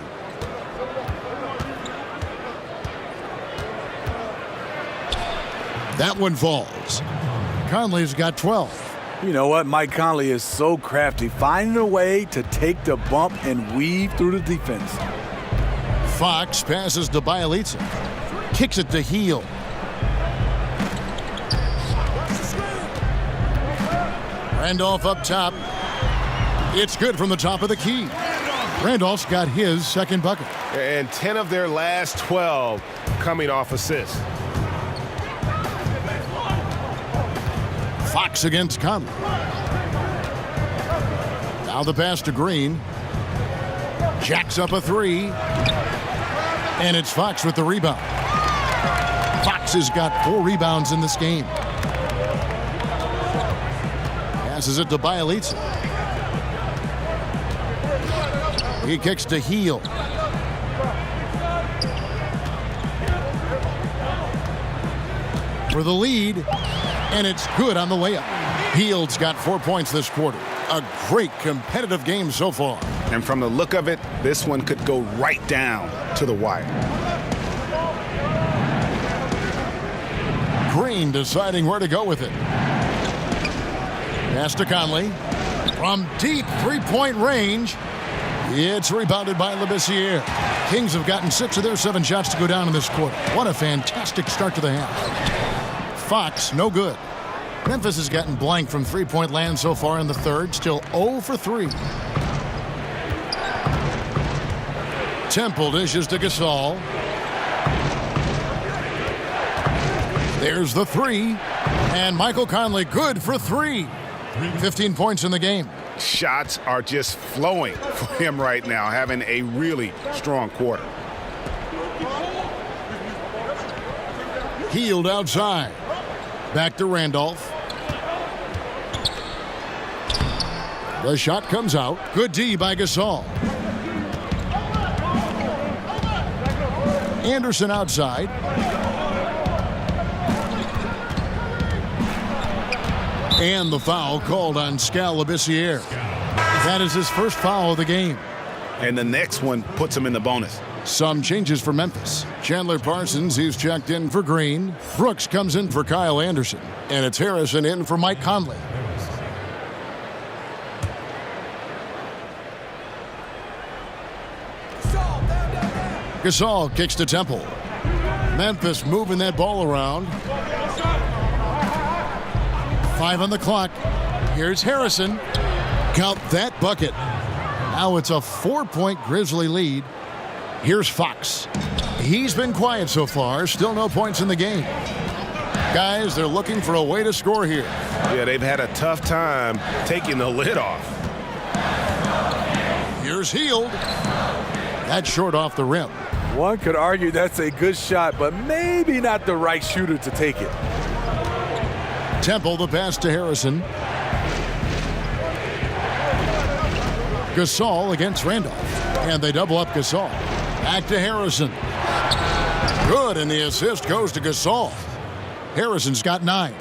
S5: That one falls. Conley's got 12.
S7: You know what? Mike Conley is so crafty, finding a way to take the bump and weave through the defense.
S5: Fox passes to Bielitsa. Kicks it to Heel. Randolph up top. It's good from the top of the key. Randolph's got his second bucket.
S6: And 10 of their last 12 coming off assists.
S5: Fox against Conley. Now the pass to Green. Jacks up a three. And it's Fox with the rebound. Fox has got 4 rebounds in this game. Passes it to Bielitsa. He kicks to Heel. For the lead, and it's good on the layup. Heald's got 4 points this quarter. A great competitive game so far.
S6: And from the look of it, this one could go right down to the wire.
S5: Green deciding where to go with it. Pass to Conley. From deep three-point range, it's rebounded by Labissiere. Kings have gotten 6 of their 7 shots to go down in this quarter. What a fantastic start to the half. Fox, no good. Memphis has gotten blank from three-point land so far in the third, still 0 for 3. Temple dishes to Gasol. There's the 3. And Michael Conley good for 3. 15 points in the game.
S6: Shots are just flowing for him right now, having a really strong quarter.
S5: Hield outside. Back to Randolph. The shot comes out. Good D by Gasol. Anderson outside. And the foul called on Skal Labissiere. That is his first foul of the game.
S6: And the next one puts him in the bonus.
S5: Some changes for Memphis. Chandler Parsons, he's checked in for Green. Brooks comes in for Kyle Anderson. And it's Harrison in for Mike Conley. Gasol kicks to Temple. Memphis moving that ball around. 5 on the clock. Here's Harrison. Count that bucket. Now it's a 4-point Grizzly lead. Here's Fox. He's been quiet so far. Still no points in the game. Guys, they're looking for a way to score here.
S6: Yeah, they've had a tough time taking the lid off.
S5: Here's Hield. That's short off the rim.
S7: One could argue that's a good shot, but maybe not the right shooter to take it.
S5: Temple, the pass to Harrison. Gasol against Randolph. And they double up Gasol. Back to Harrison. Good, and the assist goes to Gasol. Harrison's got 9.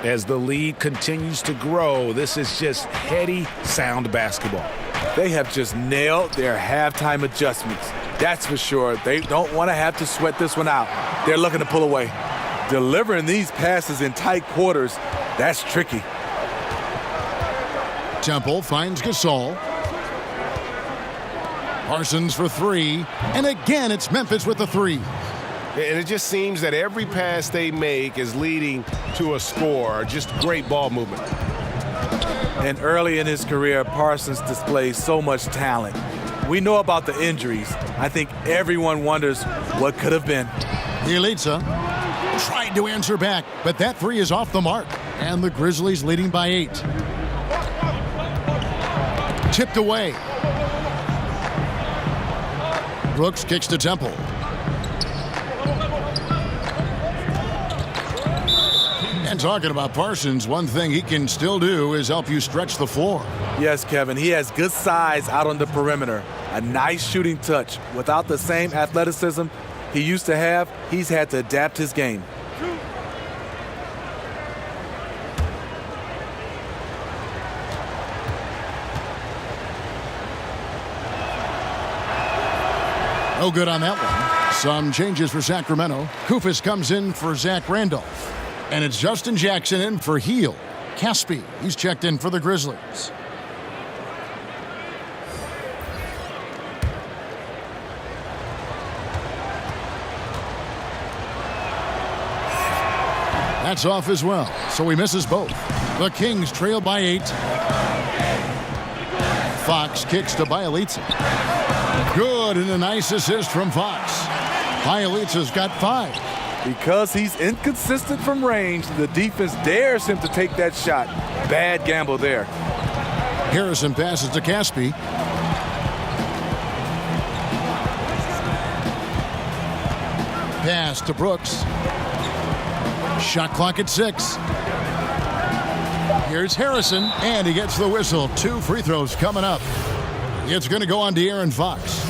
S6: As the lead continues to grow, this is just heady, sound basketball.
S7: They have just nailed their halftime adjustments. That's for sure. They don't want to have to sweat this one out. They're looking to pull away. Delivering these passes in tight quarters, that's tricky.
S5: Temple finds Gasol. Parsons for 3. And again, it's Memphis with the 3.
S6: And it just seems that every pass they make is leading to a score. Just great ball movement.
S7: And early in his career, Parsons displays so much talent. We know about the injuries. I think everyone wonders what could have been.
S5: Bielitsa tried to answer back, but that 3 is off the mark. And the Grizzlies leading by 8. Tipped away. Brooks kicks to Temple. And talking about Parsons, one thing he can still do is help you stretch the floor.
S7: Yes, Kevin, he has good size out on the perimeter. A nice shooting touch. Without the same athleticism he used to have, he's had to adapt his game.
S5: No good on that one. Some changes for Sacramento. Koufos comes in for Zach Randolph. And it's Justin Jackson in for heel. Caspi, he's checked in for the Grizzlies. That's off as well, so he misses both. The Kings trail by 8. Fox kicks to Bielitsa. Good, and a nice assist from Fox. Bielitsa's got 5.
S7: Because he's inconsistent from range, the defense dares him to take that shot. Bad gamble there.
S5: Harrison passes to Caspi. Pass to Brooks. Shot clock at 6. Here's Harrison, and he gets the whistle. 2 free throws coming up. It's going to go on to Aaron Fox.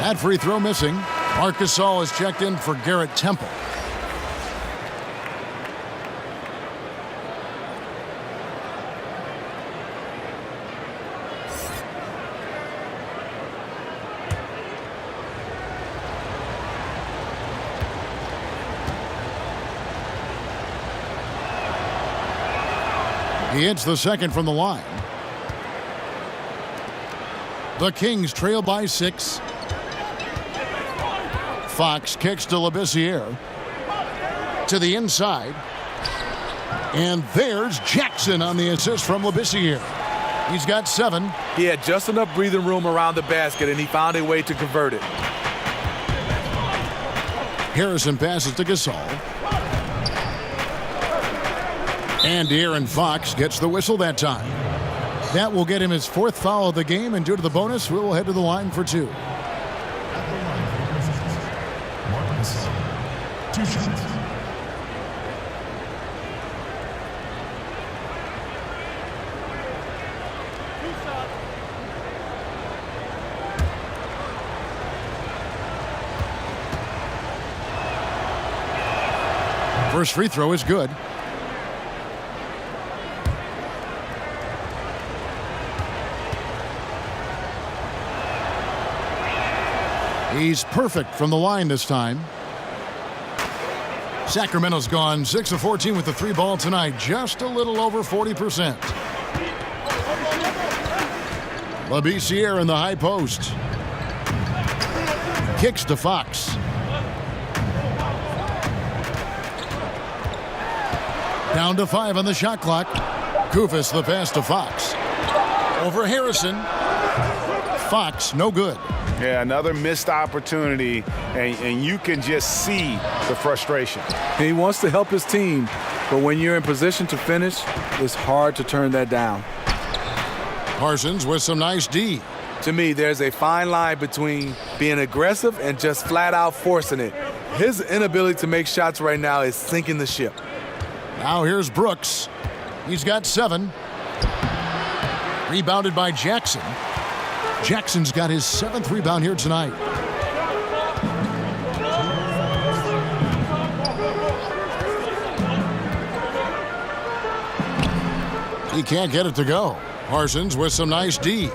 S5: That free throw missing. Marcus Gasol is checked in for Garrett Temple. He hits the second from the line. The Kings trail by 6. Fox kicks to Labissiere. To the inside. And there's Jackson on the assist from Labissiere. He's got 7.
S7: He had just enough breathing room around the basket, and he found a way to convert it.
S5: Harrison passes to Gasol. And Aaron Fox gets the whistle that time. That will get him his 4th foul of the game, and due to the bonus, we will head to the line for 2.
S9: Marcus, 2 shots.
S5: First free throw is good. He's perfect from the line this time. Sacramento's gone 6 of 14 with the 3 ball tonight, just a little over 40%. Labissiere in the high post. Kicks to Fox. Down to 5 on the shot clock. Kufis the pass to Fox. Over Harrison. Fox, no good.
S6: Yeah, another missed opportunity, and you can just see the frustration.
S7: He wants to help his team, but when you're in position to finish, it's hard to turn that down.
S5: Parsons with some nice D.
S7: To me, there's a fine line between being aggressive and just flat out forcing it. His inability to make shots right now is sinking the ship.
S5: Now here's Brooks. He's got 7. Rebounded by Jackson. Jackson's got his 7th rebound here tonight. He can't get it to go. Parsons with some nice D.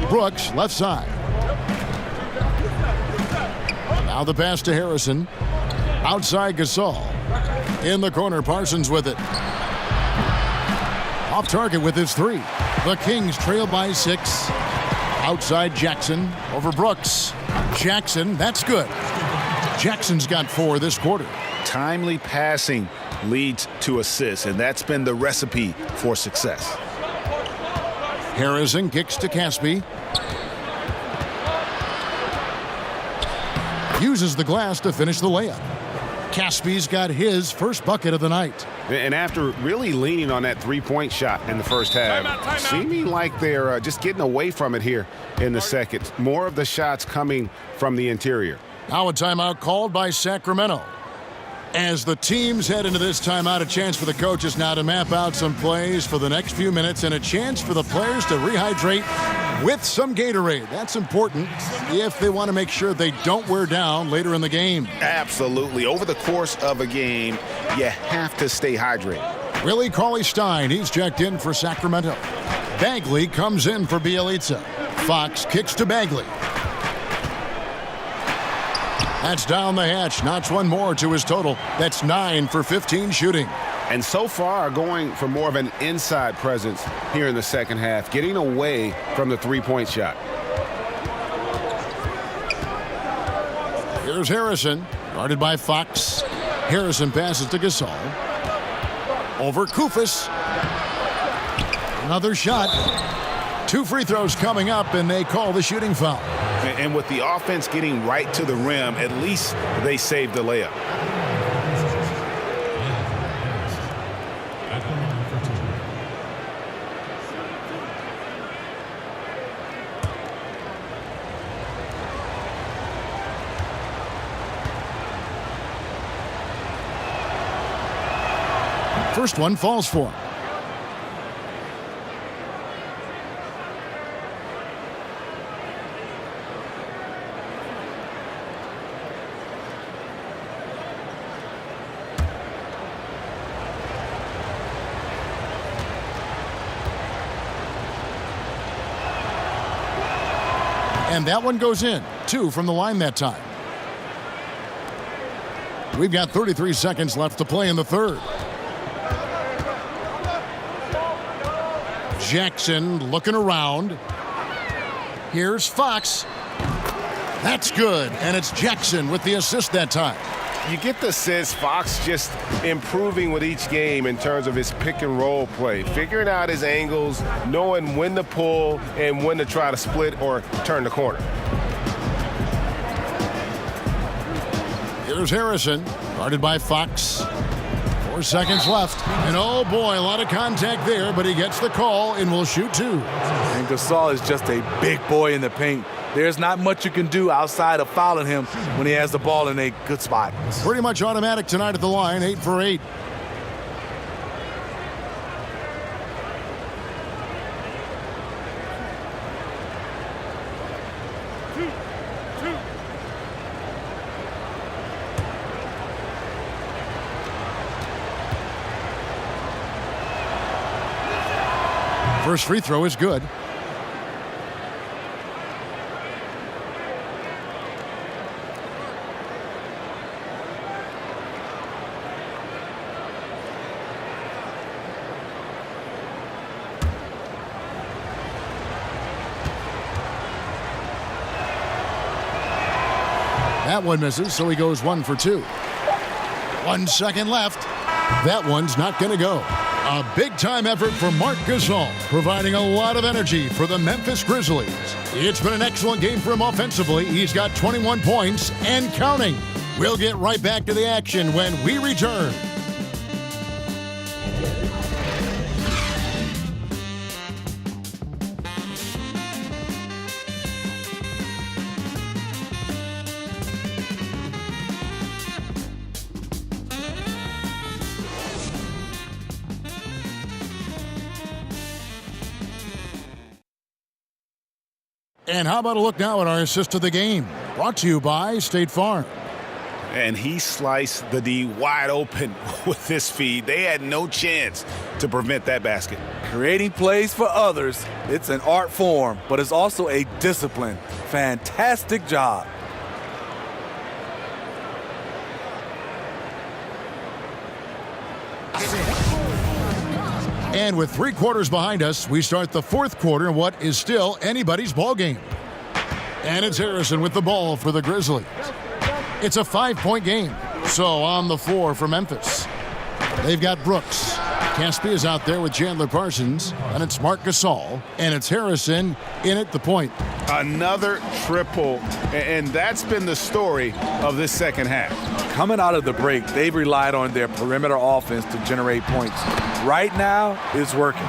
S5: Brooks, left side. Now the pass to Harrison. Outside Gasol. In the corner, Parsons with it. Off target with his 3. The Kings trail by 6. Outside Jackson over Brooks. Jackson, that's good. Jackson's got 4 this quarter.
S6: Timely passing leads to assists, and that's been the recipe for success.
S5: Harrison kicks to Caspi. Uses the glass to finish the layup. Caspi's got his first bucket of the night.
S6: And after really leaning on that 3-point shot in the first half, seeming like they're just getting away from it here in the second. More of the shots coming from the interior.
S5: Now a timeout called by Sacramento. As the teams head into this timeout, a chance for the coaches now to map out some plays for the next few minutes and a chance for the players to rehydrate with some Gatorade. That's important if they want to make sure they don't wear down later in the game.
S6: Absolutely. Over the course of a game, you have to stay hydrated.
S5: Willie Cauley-Stein, he's checked in for Sacramento. Bagley comes in for Bielitsa. Fox kicks to Bagley. That's down the hatch. Notch one more to his total. That's 9 for 15 shooting.
S6: And so far, going for more of an inside presence here in the second half, getting away from the three-point shot.
S5: Here's Harrison, guarded by Fox. Harrison passes to Gasol. Over Koufos. Another shot. 2 free throws coming up, and they call the shooting foul.
S6: And with the offense getting right to the rim, at least they saved the layup.
S5: First one falls for him. And that one goes in. 2 from the line that time. We've got 33 seconds left to play in the third. Jackson looking around. Here's Fox. That's good. And it's Jackson with the assist that time.
S6: You get the sense Fox just improving with each game in terms of his pick and roll play, figuring out his angles, knowing when to pull and when to try to split or turn the corner.
S5: Here's Harrison, guarded by Fox. 4 seconds left. And oh boy, a lot of contact there, but he gets the call and will shoot 2.
S7: And Gasol is just a big boy in the paint. There's not much you can do outside of fouling him when he has the ball in a good spot.
S5: Pretty much automatic tonight at the line, 8 for 8. First free throw is good. That one misses, so he goes 1 for 2. 1 second left. That one's not going to go. A big-time effort for Marc Gasol, providing a lot of energy for the Memphis Grizzlies. It's been an excellent game for him offensively. He's got 21 points and counting. We'll get right back to the action when we return. And how about a look now at our assist of the game? Brought to you by State Farm.
S6: And he sliced the D wide open with this feed. They had no chance to prevent that basket.
S7: Creating plays for others, it's an art form, but it's also a discipline. Fantastic job.
S5: And with 3 quarters behind us, we start the 4th quarter in what is still anybody's ball game. And it's Harrison with the ball for the Grizzlies. It's a 5-point game. So on the floor for Memphis, they've got Brooks. Caspi is out there with Chandler Parsons, and it's Marc Gasol, and it's Harrison in at the point.
S6: Another triple, and that's been the story of this second half.
S7: Coming out of the break, they've relied on their perimeter offense to generate points. Right now, it's working.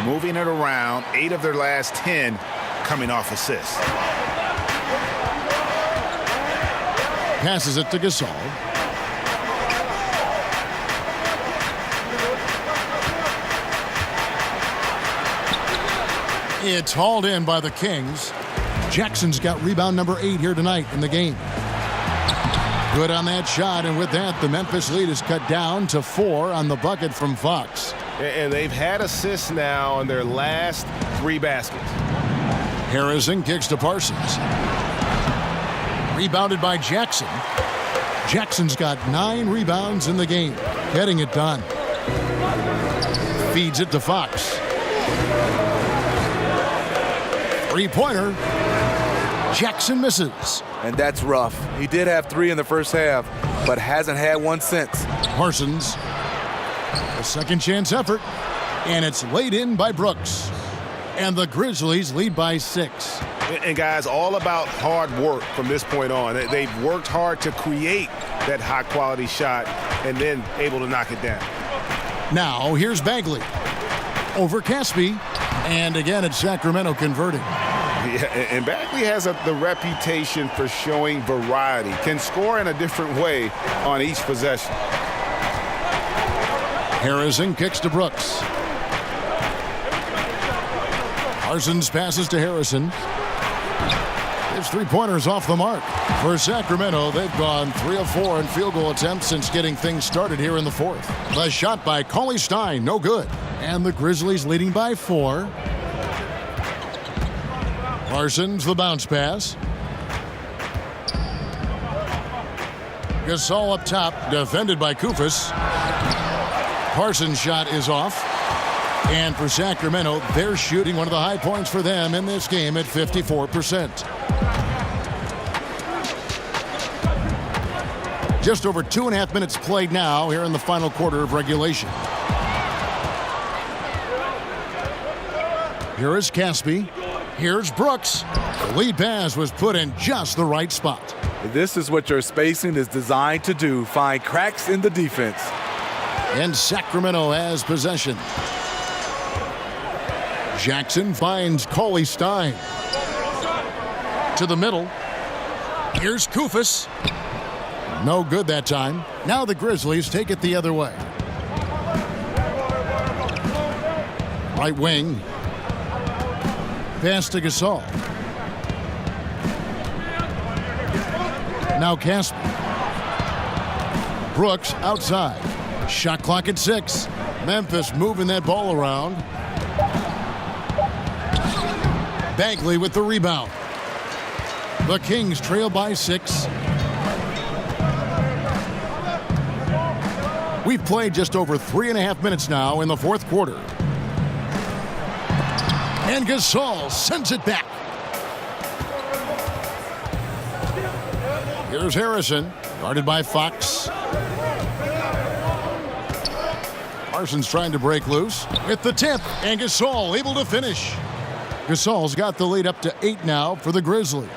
S6: Moving it around, 8 of their last 10 coming off assists.
S5: Passes it to Gasol. It's hauled in by the Kings. Jackson's got rebound number 8 here tonight in the game. Good on that shot, and with that, the Memphis lead is cut down to 4 on the bucket from Fox.
S6: And they've had assists now on their last 3 baskets.
S5: Harrison kicks to Parsons. Rebounded by Jackson. Jackson's got 9 rebounds in the game. Getting it done. Feeds it to Fox. Three-pointer. Jackson misses.
S7: And that's rough. He did have 3 in the first half, but hasn't had one since.
S5: Parsons. A second chance effort. And it's laid in by Brooks. And the Grizzlies lead by 6.
S6: And guys, all about hard work from this point on. They've worked hard to create that high-quality shot and then able to knock it down.
S5: Now, here's Bagley. Over Caspi. And again, it's Sacramento converting.
S6: Yeah, and Bagley has the reputation for showing variety. Can score in a different way on each possession.
S5: Harrison kicks to Brooks. Parsons passes to Harrison. His three-pointer's off the mark. For Sacramento, they've gone 3 of 4 in field goal attempts since getting things started here in the 4th. The shot by Cauley-Stein, no good. And the Grizzlies leading by 4. Parsons, the bounce pass. Gasol up top, defended by Koufos. Parsons' shot is off. And for Sacramento, they're shooting one of the high points for them in this game at 54%. Just over 2.5 minutes played now here in the final quarter of regulation. Here is Caspi. Here's Brooks. The lead pass was put in just the right spot.
S7: This is what your spacing is designed to do. Find cracks in the defense.
S5: And Sacramento has possession. Jackson finds Cauley-Stein. To the middle. Here's Koufos. No good that time. Now the Grizzlies take it the other way. Right wing. Pass to Gasol. Now Caspi. Brooks outside. Shot clock at 6. Memphis moving that ball around. Bagley with the rebound. The Kings trail by 6. We've played just over 3.5 minutes now in the 4th quarter. And Gasol sends it back. Here's Harrison, guarded by Fox. Parsons trying to break loose with the tip, and Gasol able to finish. Gasol's got the lead up to 8 now for the Grizzlies.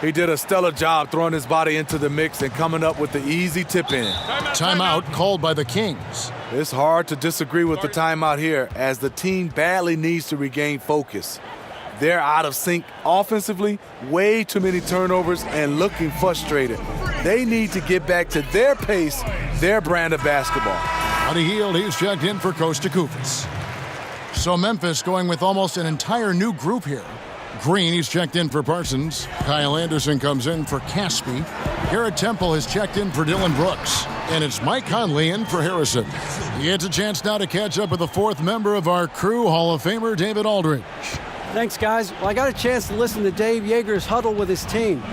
S7: He did a stellar job throwing his body into the mix and coming up with the easy tip in.
S5: Timeout called by the Kings.
S7: It's hard to disagree with the timeout here as the team badly needs to regain focus. They're out of sync offensively, way too many turnovers, and looking frustrated. They need to get back to their pace, their brand of basketball.
S5: Out of Hield, he's checked in for Coach Koufos. So Memphis going with almost an entire new group here. Green, he's checked in for Parsons. Kyle Anderson comes in for Caspi. Garrett Temple has checked in for Dylan Brooks. And it's Mike Conley in for Harrison. He gets a chance now to catch up with the 4th member of our crew, Hall of Famer David Aldridge.
S8: Thanks, guys. Well, I got a chance to listen to Dave Yeager's huddle with his team.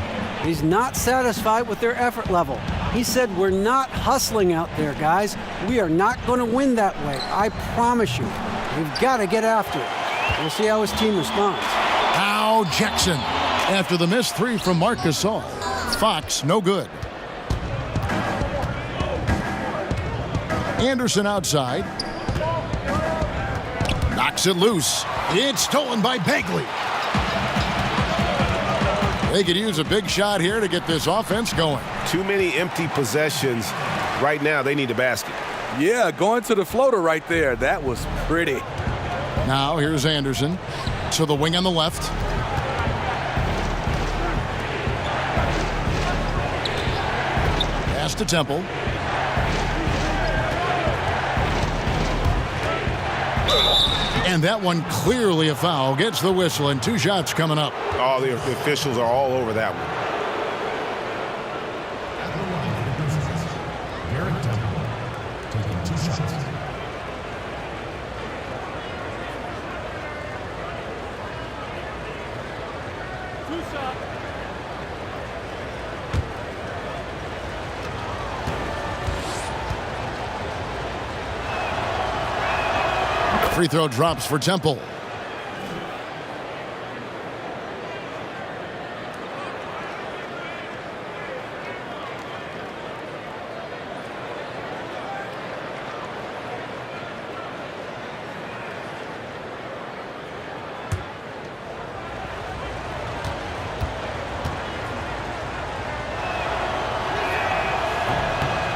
S8: He's not satisfied with their effort level. He said, "We're not hustling out there, guys. We are not going to win that way. I promise you. We've got to get after it." We'll see how his team responds.
S5: Now Jackson. After the missed 3 from Marc Gasol. Fox, no good. Anderson outside. Knocks it loose. It's stolen by Bagley. They could use a big shot here to get this offense going.
S6: Too many empty possessions. Right now, they need a basket.
S7: Yeah, going to the floater right there. That was pretty.
S5: Now here's Anderson to the wing on the left. Pass to Temple. And that one clearly a foul. Gets the whistle, and 2 shots coming up.
S6: Oh, the officials are all over that one.
S9: Taking 2 shots.
S5: Free throw drops for Temple.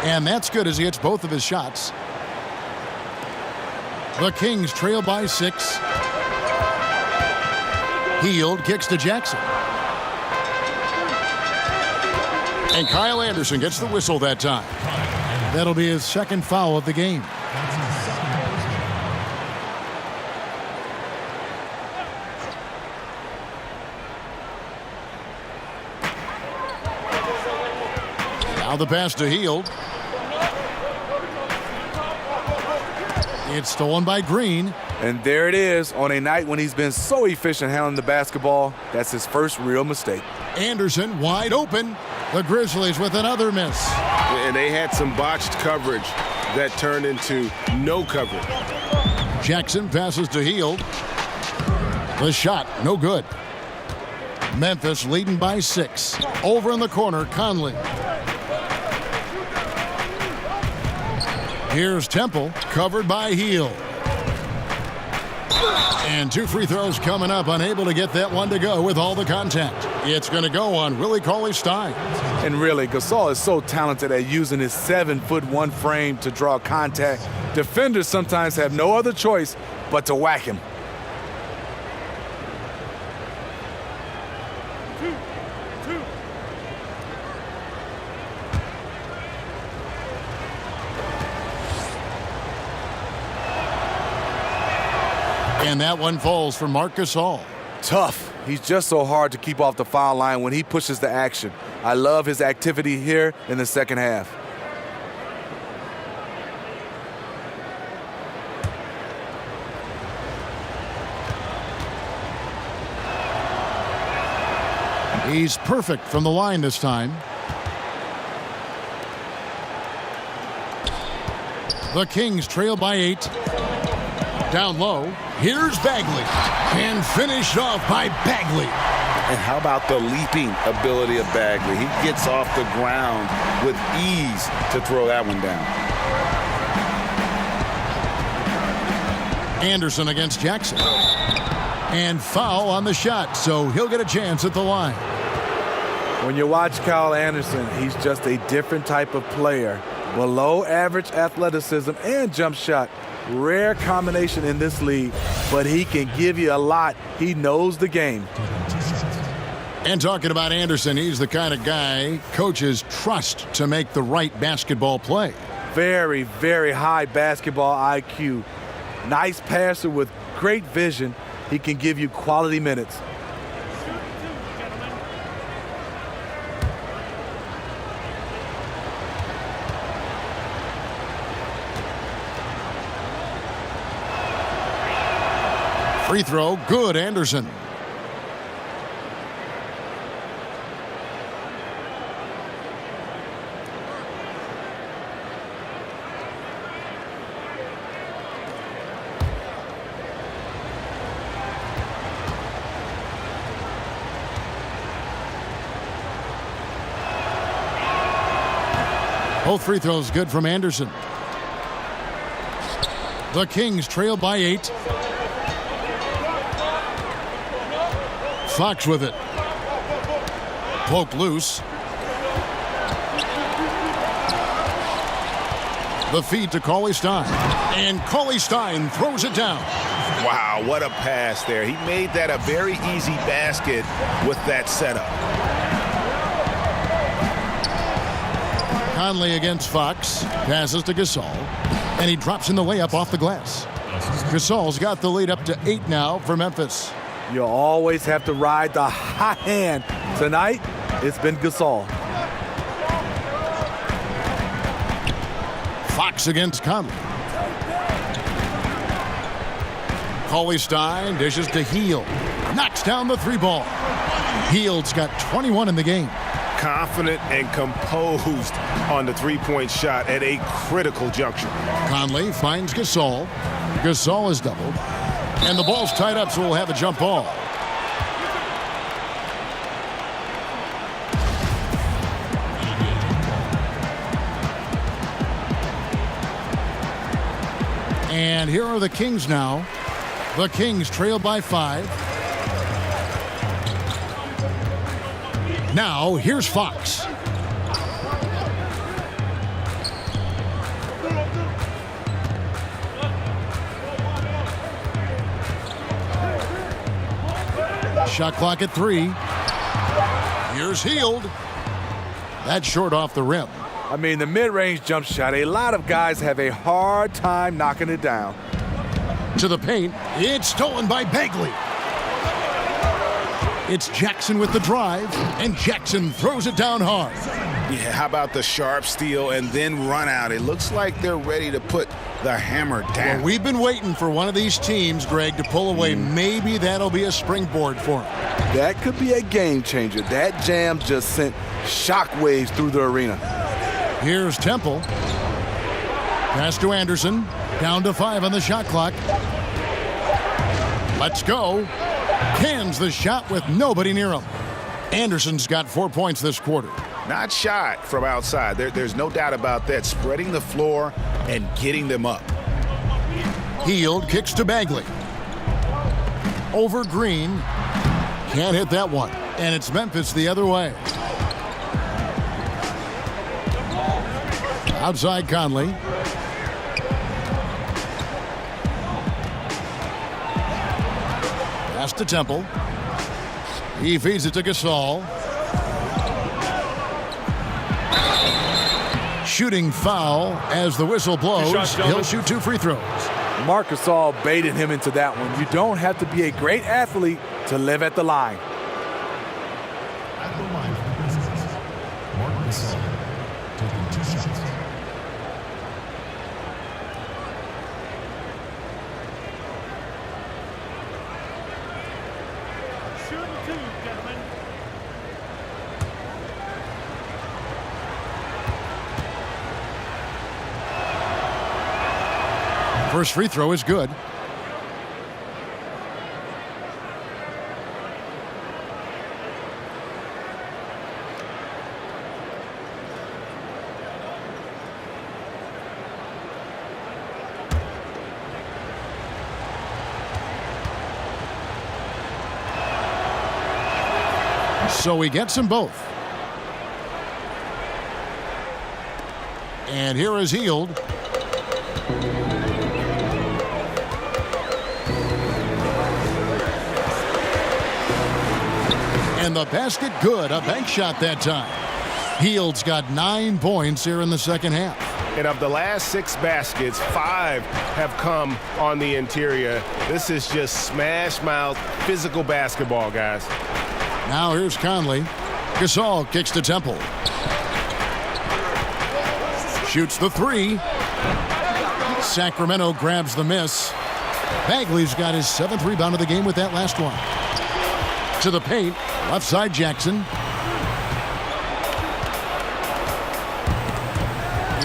S5: And that's good as he hits both of his shots. The Kings trail by 6. Hield kicks to Jackson. And Kyle Anderson gets the whistle that time. That'll be his 2nd foul of the game. Now the pass to Hield. It's stolen by Green.
S7: And there it is. On a night when he's been so efficient handling the basketball, that's his first real mistake.
S5: Anderson wide open. The Grizzlies with another miss.
S6: And they had some botched coverage that turned into no coverage.
S5: Jackson passes to Hield. The shot, no good. Memphis leading by 6. Over in the corner, Conley. Here's Temple, covered by Hield. And 2 free throws coming up, unable to get that one to go with all the contact. It's going to go on Willie Cauley-Stein.
S7: And really, Gasol is so talented at using his 7'1" frame to draw contact. Defenders sometimes have no other choice but to whack him.
S5: And that one falls for Marc Gasol.
S7: Tough. He's just so hard to keep off the foul line when he pushes the action. I love his activity here in the second half.
S5: He's perfect from the line this time. The Kings trail by 8. Down low, here's Bagley. And finished off by Bagley.
S6: And how about the leaping ability of Bagley? He gets off the ground with ease to throw that one down.
S5: Anderson against Jackson. And foul on the shot, so he'll get a chance at the line.
S7: When you watch Kyle Anderson, he's just a different type of player. Below average athleticism and jump shot. Rare combination in this league, but he can give you a lot. He knows the game.
S5: And talking about Anderson, he's the kind of guy coaches trust to make the right basketball play.
S7: Very, very high basketball IQ. Nice passer with great vision. He can give you quality minutes.
S5: Free throw, good, Anderson. Both free throws good from Anderson. The Kings trail by 8. Fox with it. Poked loose. The feed to Cauley-Stein. And Cauley-Stein throws it down.
S6: Wow, what a pass there. He made that a very easy basket with that setup.
S5: Conley against Fox. Passes to Gasol. And he drops in the layup off the glass. Gasol's got the lead up to 8 now for Memphis.
S7: You always have to ride the hot hand. Tonight, it's been Gasol.
S5: Fox against Conley. Cauley-Stein dishes to Hield. Knocks down the 3-ball. Hield's got 21 in the game.
S6: Confident and composed on the three-point shot at a critical juncture.
S5: Conley finds Gasol. Gasol is doubled. And the ball's tied up, so we'll have a jump ball. And here are the Kings now. The Kings trail by 5. Now, here's Fox. Shot clock at 3. Here's Hield. That's short off the rim.
S7: I mean, the mid-range jump shot, a lot of guys have a hard time knocking it down.
S5: To the paint. It's stolen by Bagley. It's Jackson with the drive, and Jackson throws it down hard.
S6: Yeah, how about the sharp steal and then run out? It looks like they're ready to put the hammer down.
S5: Well, we've been waiting for one of these teams, Greg, to pull away. Maybe that'll be a springboard for them.
S7: That could be a game changer. That jam just sent shockwaves through the arena.
S5: Here's Temple. Pass to Anderson. Down to 5 on the shot clock. Let's go. Cans the shot with nobody near him. Anderson's got 4 points this quarter.
S6: Not shot from outside. There's no doubt about that. Spreading the floor and getting them up.
S5: Hield kicks to Bagley. Over Green. Can't hit that one. And it's Memphis the other way. Outside Conley. Pass to Temple. He feeds it to Gasol. Shooting foul as the whistle blows. He'll shoot 2 free throws.
S7: Marc Gasol baited him into that one. You don't have to be a great athlete to live at the line.
S9: At the line for the Grizzlies, Marc Gasol taking 2 shots.
S5: First free throw is good. So he gets them both. And here is Hield. And the basket good. A bank shot that time. Hield's got 9 points here in the second half.
S6: And of the last 6 baskets, 5 have come on the interior. This is just smash mouth physical basketball, guys.
S5: Now here's Conley. Gasol kicks to Temple. Shoots the 3. Sacramento grabs the miss. Bagley's got his 7th rebound of the game with that last one. To the paint. Left side Jackson.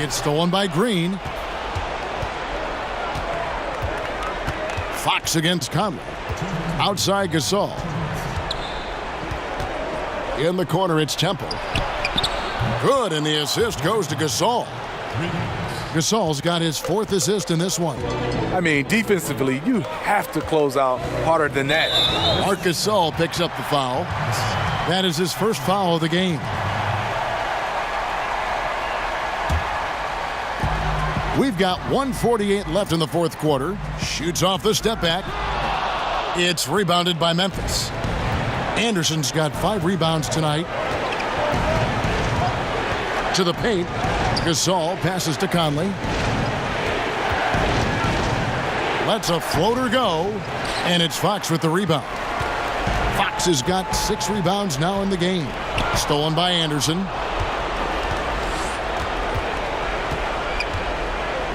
S5: It's stolen by Green. Fox against Conley. Outside Gasol. In the corner, it's Temple. Good, and the assist goes to Gasol. Gasol's got his 4th assist in this one.
S7: I mean, defensively, you have to close out harder than that.
S5: Marc Gasol picks up the foul. That is his first foul of the game. We've got 1:48 left in the 4th quarter. Shoots off the step back. It's rebounded by Memphis. Anderson's got 5 rebounds tonight. To the paint. Gasol passes to Conley. Lets a floater go, and it's Fox with the rebound. Fox has got 6 rebounds now in the game. Stolen by Anderson.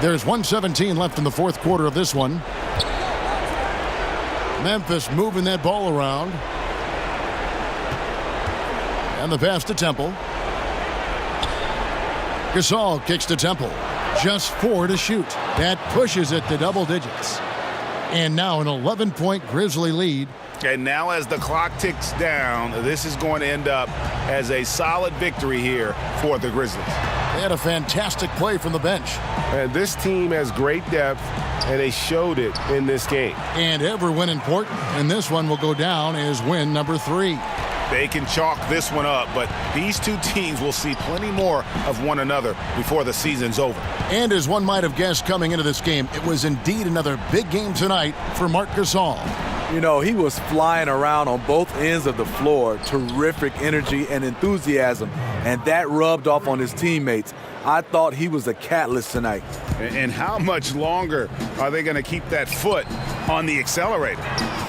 S5: There's 1:17 left in the fourth quarter of this one. Memphis moving that ball around. And the pass to Temple. Gasol kicks to Temple. Just 4 to shoot. That pushes it to double digits. And now an 11-point Grizzly lead.
S6: And now as the clock ticks down, this is going to end up as a solid victory here for the Grizzlies.
S5: They had a fantastic play from the bench.
S6: And this team has great depth, and they showed it in this game.
S5: And every win important, and this one will go down as win number 3.
S6: They can chalk this one up, but these two teams will see plenty more of one another before the season's over.
S5: And as one might have guessed coming into this game, it was indeed another big game tonight for Marc Gasol.
S7: You know, he was flying around on both ends of the floor. Terrific energy and enthusiasm, and that rubbed off on his teammates. I thought he was a catalyst tonight.
S6: And how much longer are they going to keep that foot on the accelerator?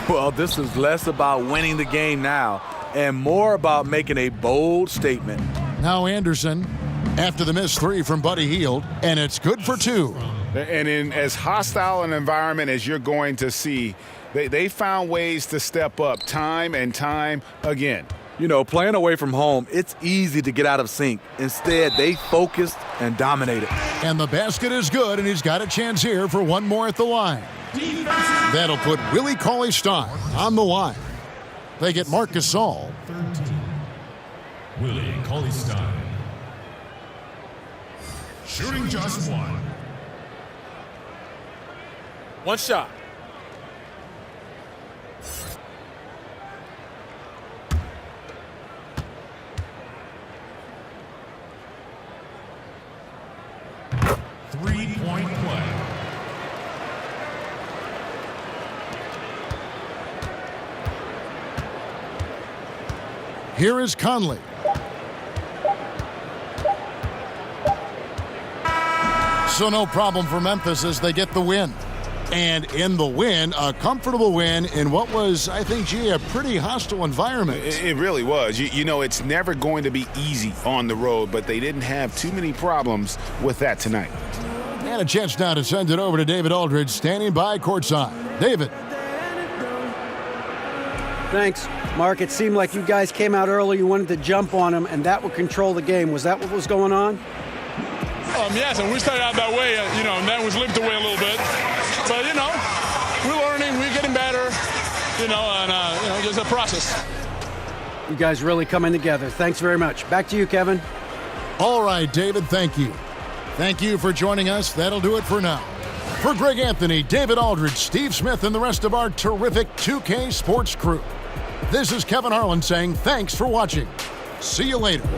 S7: Well, this is less about winning the game now and more about making a bold statement.
S5: Now Anderson, after the missed 3 from Buddy Hield, and it's good for 2.
S6: And in as hostile an environment as you're going to see, they found ways to step up time and time again.
S7: You know, playing away from home, it's easy to get out of sync. Instead, they focused and dominated.
S5: And the basket is good, and he's got a chance here for one more at the line. That'll put Willie Cauley-Stein on the line. They get Marc Gasol.
S9: 13. Willie Cauley-Stein. Shooting just 1.
S10: One shot.
S9: Three-point play.
S5: Here is Conley. So no problem for Memphis as they get the win. And in the win, a comfortable win in what was, I think, a pretty hostile environment.
S6: It really was. You know, it's never going to be easy on the road, but they didn't have too many problems with that tonight.
S5: And a chance now to send it over to David Aldridge, standing by courtside. David.
S8: Thanks, Mark. It seemed like you guys came out early. You wanted to jump on them, and that would control the game. Was that what was going on?
S10: Yes, and we started out that way, and that was limped away a little bit. But, we're learning, we're getting better, and just a process.
S8: You guys really coming together. Thanks very much. Back to you, Kevin.
S5: All right, David, thank you. Thank you for joining us. That'll do it for now. For Greg Anthony, David Aldridge, Steve Smith, and the rest of our terrific 2K Sports crew, this is Kevin Harlan saying thanks for watching. See you later.